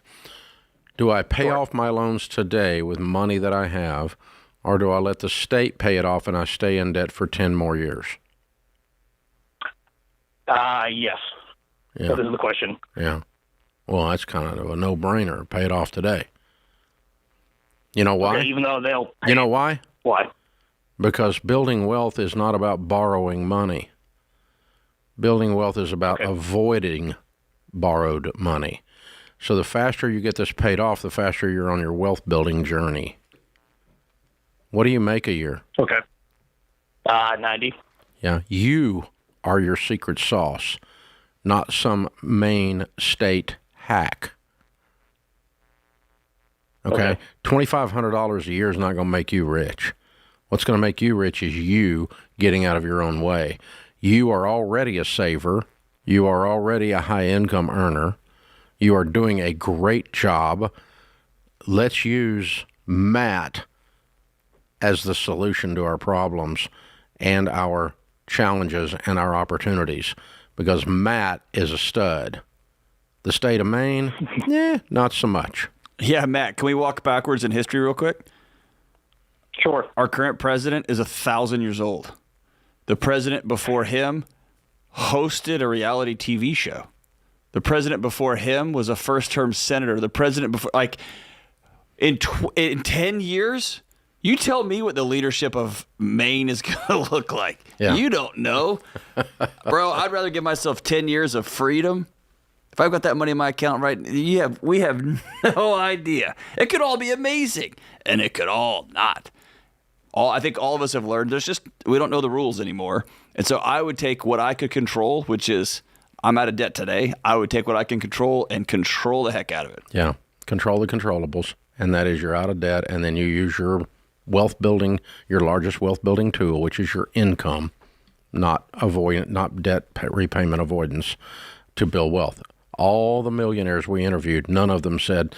Do I pay off my loans today with money that I have, or do I let the state pay it off and I stay in debt for 10 more years? Yes. Yeah. That is the question. Yeah. Well, that's kind of a no-brainer. Pay it off today. You know why? Okay, even though they'll... You know why? Why? Because building wealth is not about borrowing money. Building wealth is about avoiding borrowed money. So the faster you get this paid off, the faster you're on your wealth building journey. What do you make a year? Okay. 90. Yeah. You are your secret sauce, not some Maine state hack. Okay. $2,500 a year is not going to make you rich. What's going to make you rich is you getting out of your own way. You are already a saver. You are already a high income earner. You are doing a great job. Let's use Matt as the solution to our problems and our challenges and our opportunities, because Matt is a stud. The state of Maine, not so much. Yeah, Matt, can we walk backwards in history real quick? Sure. Our current president is 1,000 years old. The president before him hosted a reality TV show. The president before him was a first-term senator. The president before, like, in 10 years, you tell me what the leadership of Maine is going to look like. Yeah. You don't know. Bro, I'd rather give myself 10 years of freedom. If I've got that money in my account we have no idea. It could all be amazing, and it could all not. I think all of us have learned we don't know the rules anymore. And so I would take what I could control, which is I'm out of debt today. I would take what I can control and control the heck out of it. Yeah, control the controllables, and that is you're out of debt, and then you use your your largest wealth building tool, which is your income, not debt repayment avoidance, to build wealth. All the millionaires we interviewed, none of them said,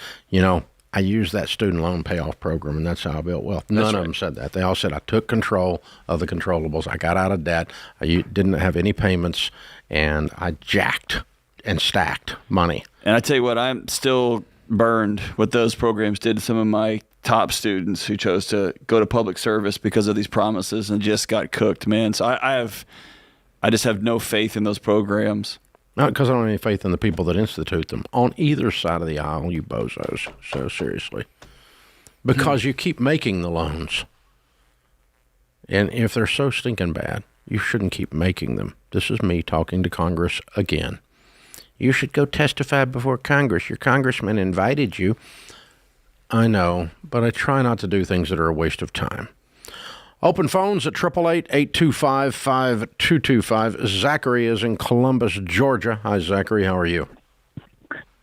I used that student loan payoff program, and that's how I built wealth. None of them said that. They all said, I took control of the controllables. I got out of debt. I didn't have any payments, and I jacked and stacked money. And I tell you what, I'm still burned what those programs did to some of my top students who chose to go to public service because of these promises and just got cooked, man. So I just have no faith in those programs. Not because I don't have any faith in the people that institute them on either side of the aisle, you bozos. So seriously. Because you keep making the loans. And if they're so stinking bad, you shouldn't keep making them. This is me talking to Congress again. You should go testify before Congress. Your congressman invited you. I know, but I try not to do things that are a waste of time. Open phones at 888-825-5225. Zachary is in Columbus, Georgia. Hi, Zachary. How are you?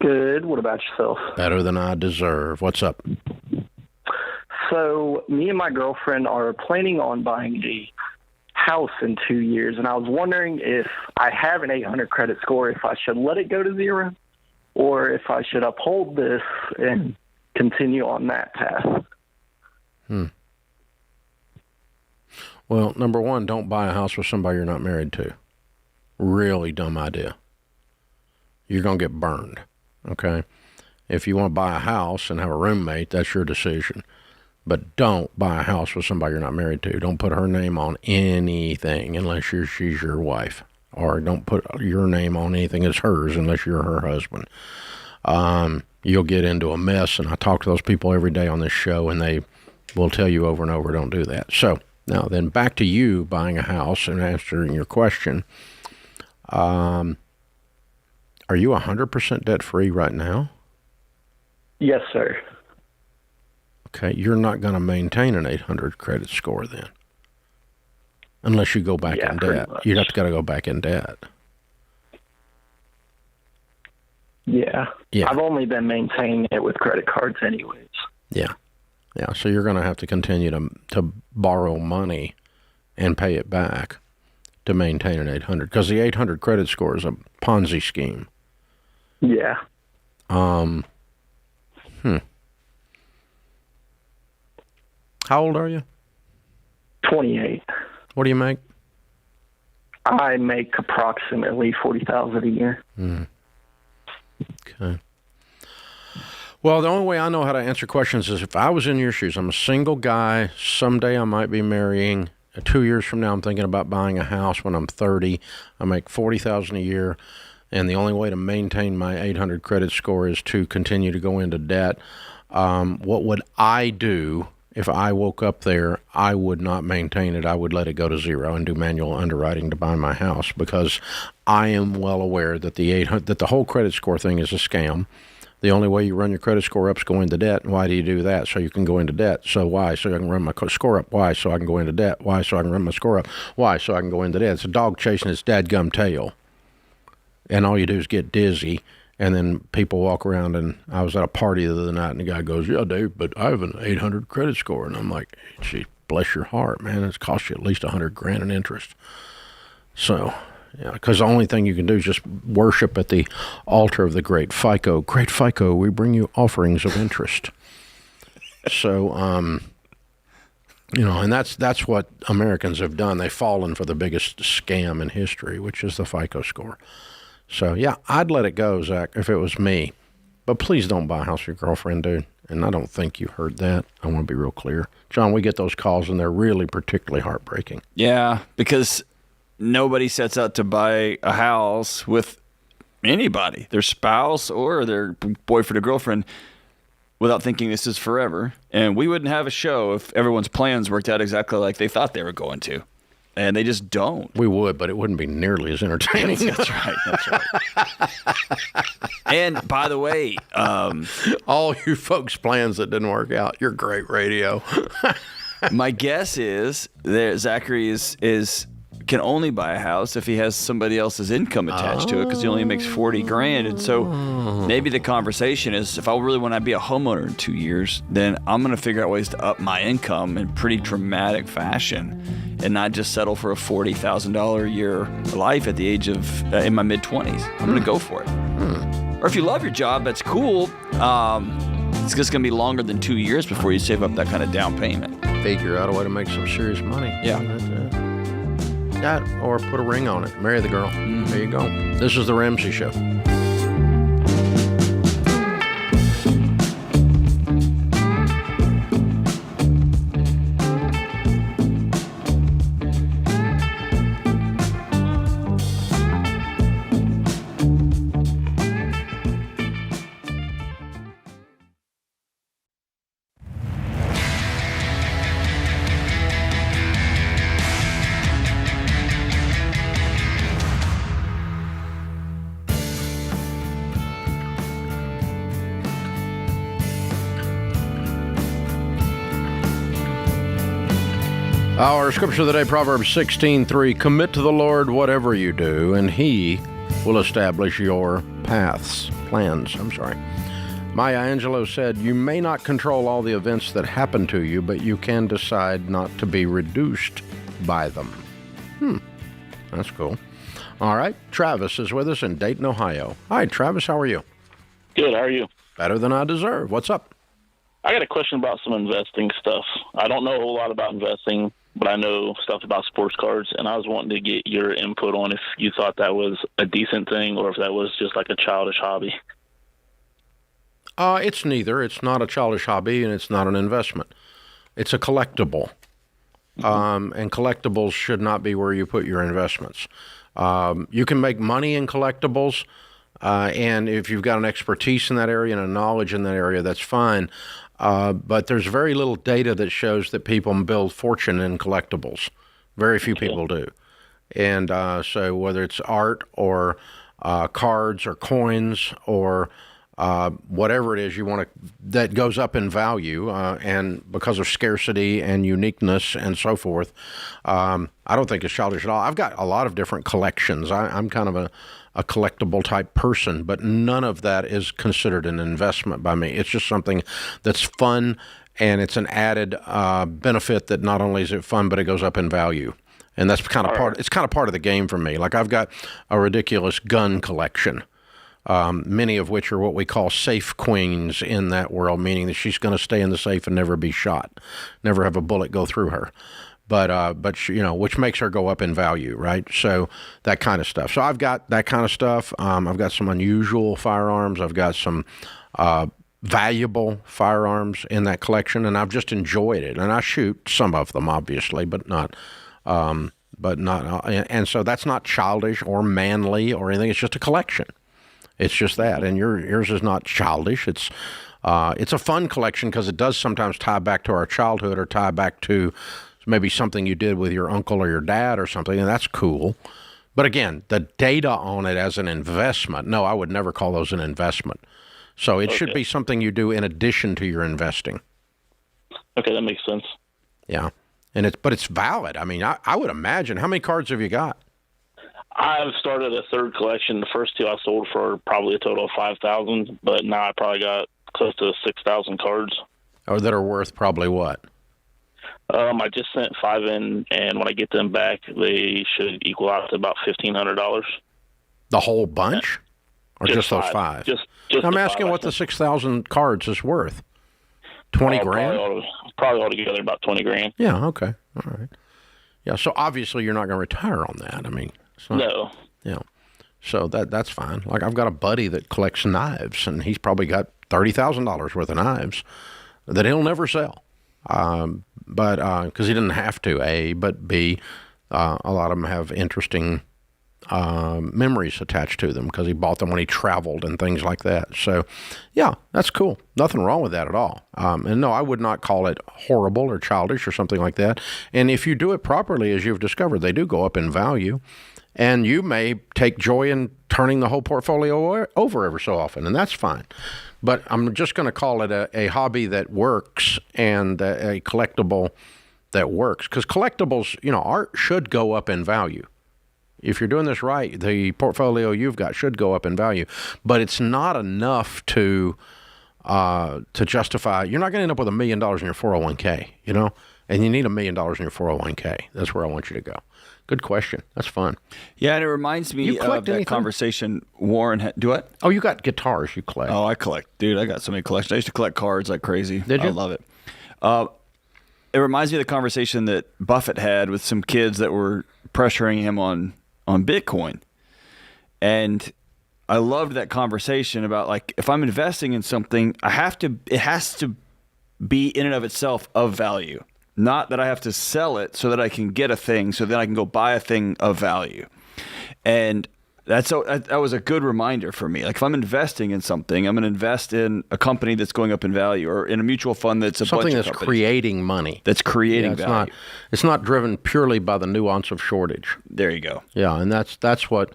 Good. What about yourself? Better than I deserve. What's up? So me and my girlfriend are planning on buying a house in 2 years, and I was wondering if I have an 800 credit score, if I should let it go to zero, or if I should uphold this and continue on that path. Well, number one, don't buy a house with somebody you're not married to. Really dumb idea. You're going to get burned, okay? If you want to buy a house and have a roommate, that's your decision. But don't buy a house with somebody you're not married to. Don't put her name on anything unless she's your wife. Or don't put your name on anything that's hers unless you're her husband. You'll get into a mess, and I talk to those people every day on this show, and they will tell you over and over, don't do that. So, now, then back to you buying a house and answering your question. Are you 100% debt-free right now? Yes, sir. Okay, you're not going to maintain an 800 credit score then, unless you go back in debt. You'd have to go back in debt. Yeah. I've only been maintaining it with credit cards anyways. Yeah. Yeah, so you're going to have to continue to borrow money and pay it back to maintain an 800, because the 800 credit score is a Ponzi scheme. Yeah. How old are you? 28. What do you make? I make approximately $40,000 a year. Okay. Well, the only way I know how to answer questions is if I was in your shoes. I'm a single guy. Someday I might be marrying. 2 years from now, I'm thinking about buying a house when I'm 30. I make $40,000 a year, and the only way to maintain my 800 credit score is to continue to go into debt. What would I do if I woke up there? I would not maintain it. I would let it go to zero and do manual underwriting to buy my house, because I am well aware that the whole credit score thing is a scam. The only way you run your credit score up is go into debt. And why do you do that? So you can go into debt. So why? So I can run my score up. Why? So I can go into debt. Why? So I can run my score up. Why? So I can go into debt. It's a dog chasing its dadgum tail. And all you do is get dizzy. And then people walk around, and I was at a party the other night, and the guy goes, yeah, Dave, but I have an 800 credit score. And I'm like, gee, bless your heart, man. It's cost you at least $100,000 in interest. So... yeah, because the only thing you can do is just worship at the altar of the great FICO. Great FICO, we bring you offerings of interest. So, And that's what Americans have done. They've fallen for the biggest scam in history, which is the FICO score. So, yeah, I'd let it go, Zach, if it was me. But please don't buy a house for your girlfriend, dude. And I don't think you heard that. I want to be real clear. John, we get those calls, and they're really particularly heartbreaking. Yeah, because nobody sets out to buy a house with anybody, their spouse or their boyfriend or girlfriend, without thinking this is forever. And we wouldn't have a show if everyone's plans worked out exactly like they thought they were going to. And they just don't. We would, but it wouldn't be nearly as entertaining. That's right. And by the way, all you folks' plans that didn't work out, you're great radio. My guess is that Zachary can only buy a house if he has somebody else's income attached to it, because he only makes $40,000. And so maybe the conversation is, if I really want to be a homeowner in 2 years, then I'm going to figure out ways to up my income in pretty dramatic fashion and not just settle for a $40,000 a year life at the age of in my mid-20s. I'm going to go for it. Or if you love your job, that's cool. It's just going to be longer than 2 years before you save up that kind of down payment. Figure out a way to make some serious money. Yeah. That, or put a ring on it. Marry the girl. There you go. This is The Ramsey Show. Our scripture of the day, Proverbs 16:3. Commit to the Lord whatever you do, and He will establish your plans. Maya Angelou said, you may not control all the events that happen to you, but you can decide not to be reduced by them. That's cool. All right, Travis is with us in Dayton, Ohio. Hi, Travis, how are you? Good, how are you? Better than I deserve. What's up? I got a question about some investing stuff. I don't know a whole lot about investing, but I know stuff about sports cards, and I was wanting to get your input on if you thought that was a decent thing or if that was just like a childish hobby. It's neither. It's not a childish hobby, and it's not an investment. It's a collectible, and collectibles should not be where you put your investments. You can make money in collectibles, and if you've got an expertise in that area and a knowledge in that area, that's fine. But there's very little data that shows that people build fortune in collectibles. Very few people do. And so whether it's art or cards or coins or whatever it is you want to, that goes up in value, and because of scarcity and uniqueness and so forth, I don't think it's childish at all. I've got a lot of different collections. I'm kind of a collectible type person, but none of that is considered an investment by me. It's just something that's fun, and it's an added benefit that not only is it fun, but it goes up in value. And that's kind of part. It's kind of part of the game for me. Like I've got a ridiculous gun collection, many of which are what we call safe queens in that world, meaning that she's going to stay in the safe and never be shot, never have a bullet go through her. But she, which makes her go up in value, right? So that kind of stuff. So I've got that kind of stuff. I've got some unusual firearms. I've got some valuable firearms in that collection, and I've just enjoyed it. And I shoot some of them, obviously, but not. And so that's not childish or manly or anything. It's just a collection. It's just that. And yours is not childish. It's a fun collection because it does sometimes tie back to our childhood or tie back to maybe something you did with your uncle or your dad or something, and that's cool. But again, the data on it as an investment, no, I would never call those an investment. So it should be something you do in addition to your investing. Okay, that makes sense. Yeah, but it's valid. I mean, I would imagine. How many cards have you got? I've started a third collection. The first two I sold for probably a total of 5,000, but now I probably got close to 6,000 cards. Or that are worth probably what? I just sent 5 in, and when I get them back, they should equal out to about $1,500. The whole bunch, or just those 5? Just I'm asking what the 6,000 cards is worth. 20 grand? Probably altogether about 20 grand. Yeah, okay. All right. Yeah, so obviously you're not going to retire on that. I mean, it's not, No. Yeah. So that's fine. Like I've got a buddy that collects knives, and he's probably got $30,000 worth of knives that he'll never sell. But because he didn't have to, A, but B, a lot of them have interesting memories attached to them because he bought them when he traveled and things like that. So, yeah, that's cool. Nothing wrong with that at all. And no, I would not call it horrible or childish or something like that. And if you do it properly, as you've discovered, they do go up in value. And you may take joy in turning the whole portfolio over every so often, and that's fine. But I'm just going to call it a hobby that works and a collectible that works. Because collectibles, art should go up in value. If you're doing this right, the portfolio you've got should go up in value. But it's not enough to justify. You're not going to end up with $1 million in your 401k, and you need $1 million in your 401k. That's where I want you to go. Good question. That's fun. Yeah, and it reminds me of that conversation Warren had. Do what? Oh, you got guitars you collect. Oh, I collect. Dude, I got so many collections. I used to collect cards like crazy. Did you? I love it. It reminds me of the conversation that Buffett had with some kids that were pressuring him on Bitcoin. And I loved that conversation about, like, if I'm investing in something, it has to be in and of itself of value. Not that I have to sell it so that I can get a thing, so then I can go buy a thing of value. And that was a good reminder for me. Like, if I'm investing in something, I'm going to invest in a company that's going up in value, or in a mutual fund that's something that's creating money. That's creating value. It's not driven purely by the nuance of shortage. There you go. Yeah, and that's what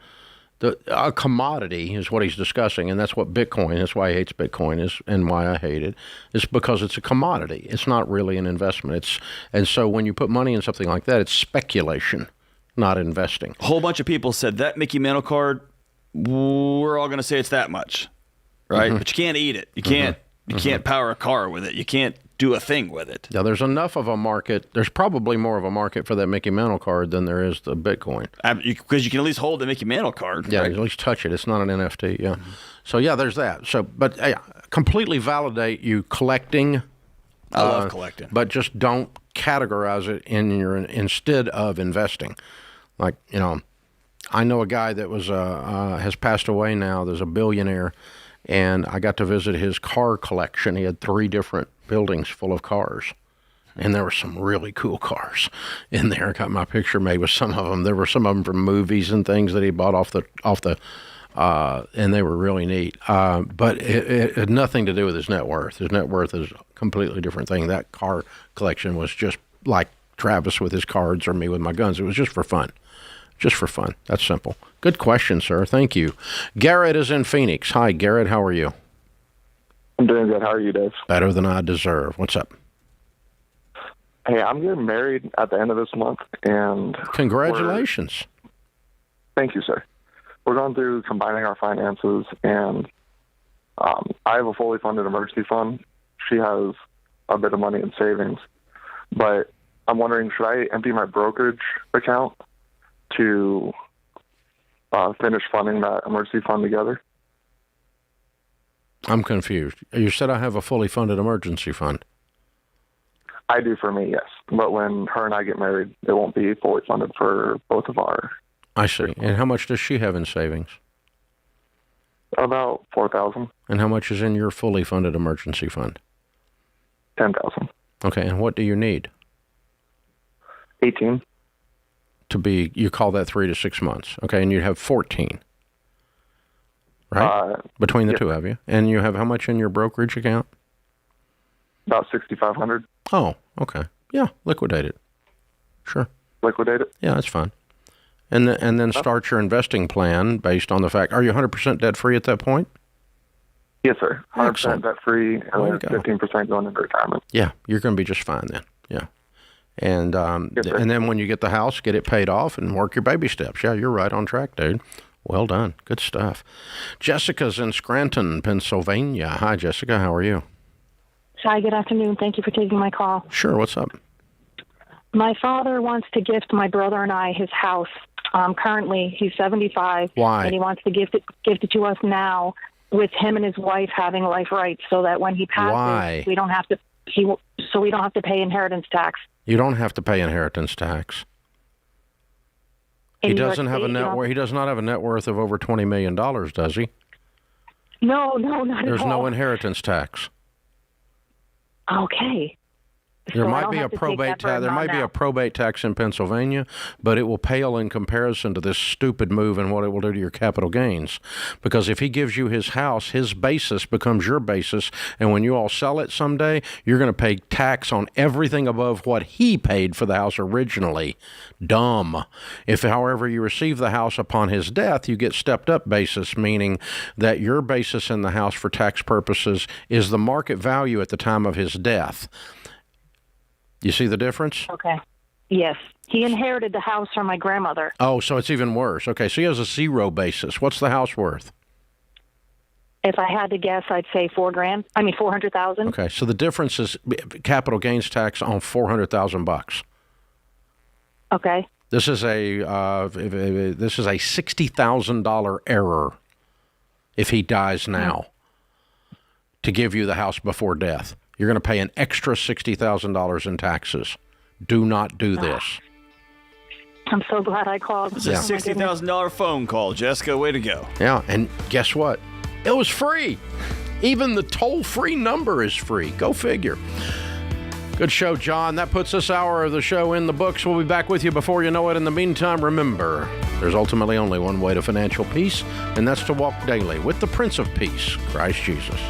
a commodity is what he's discussing, and that's what Bitcoin. That's why he hates Bitcoin and why I hate it. It's because it's a commodity. It's not really an investment. And so when you put money in something like that, it's speculation, not investing. A whole bunch of people said that Mickey Mantle card, we're all going to say it's that much, right? Mm-hmm. But you can't eat it. You can't power a car with it. You can't do a thing with it. Yeah, there's enough of a market. There's probably more of a market for that Mickey Mantle card than there is the Bitcoin. Because you can at least hold the Mickey Mantle card. Yeah, right? You at least touch it. It's not an NFT. Yeah. Mm-hmm. So yeah, there's that. So, but completely validate you collecting. I love collecting, but just don't categorize it instead of investing. Like, I know a guy that was has passed away now. There's a billionaire. And I got to visit his car collection. He had 3 different buildings full of cars. And there were some really cool cars in there. I got my picture made with some of them. There were some of them from movies and things that he bought off the and they were really neat. But it had nothing to do with his net worth. His net worth is a completely different thing. That car collection was just like Travis with his cards or me with my guns. It was just for fun. Just for fun. That's simple. Good question, sir. Thank you. Garrett is in Phoenix. Hi, Garrett. How are you? I'm doing good. How are you, Dave? Better than I deserve. What's up? Hey, I'm getting married at the end of this month, and congratulations. Thank you, sir. We're going through combining our finances, and I have a fully funded emergency fund. She has a bit of money in savings, but I'm wondering, should I empty my brokerage account to finish funding that emergency fund together? I'm confused. You said I have a fully funded emergency fund. I do for me, yes. But when her and I get married, it won't be fully funded for both of our... I see. And how much does she have in savings? About $4,000. And how much is in your fully funded emergency fund? $10,000. Okay, and what do you need? 18. You call that 3 to 6 months. Okay, and you have 14. Right? Between the two of you. And you have how much in your brokerage account? About $6,500. Oh, okay. Yeah, liquidate it. Sure. Liquidate it? Yeah, that's fine. And then start your investing plan based on the fact, are you 100% debt-free at that point? Yes, sir. 100% debt-free, and then 15% going into retirement. Yeah, you're going to be just fine then. Yeah. And and then when you get the house, get it paid off and work your baby steps. Yeah, you're right on track, dude. Well done. Good stuff. Jessica's in Scranton, Pennsylvania. Hi, Jessica. How are you? Hi, good afternoon. Thank you for taking my call. Sure. What's up? My father wants to gift my brother and I his house. Currently, he's 75. Why? And he wants to gift it to us now with him and his wife having life rights so that when he passes, Why? we don't have to so we don't have to pay inheritance tax. You don't have to pay inheritance tax. He doesn't have a net worth. He does not have a net worth of over $20 million, does he? No, not at all. There's no inheritance tax. Okay. There might be a probate tax. There might be a probate tax in Pennsylvania, but it will pale in comparison to this stupid move and what it will do to your capital gains. Because if he gives you his house, his basis becomes your basis, and when you all sell it someday, you're going to pay tax on everything above what he paid for the house originally. Dumb. If, however, you receive the house upon his death, you get stepped up basis, meaning that your basis in the house for tax purposes is the market value at the time of his death. You see the difference? Okay. Yes. He inherited the house from my grandmother. Oh, so it's even worse. Okay, so he has a zero basis. What's the house worth? If I had to guess, I'd say $400,000. Okay, so the difference is capital gains tax on $400,000. Okay. This is a $60,000 error if he dies now to give you the house before death. You're going to pay an extra $60,000 in taxes. Do not do this. I'm so glad I called. It's a $60,000 phone call, Jessica. Way to go. Yeah, and guess what? It was free. Even the toll-free number is free. Go figure. Good show, John. That puts this hour of the show in the books. We'll be back with you before you know it. In the meantime, remember, there's ultimately only one way to financial peace, and that's to walk daily with the Prince of Peace, Christ Jesus.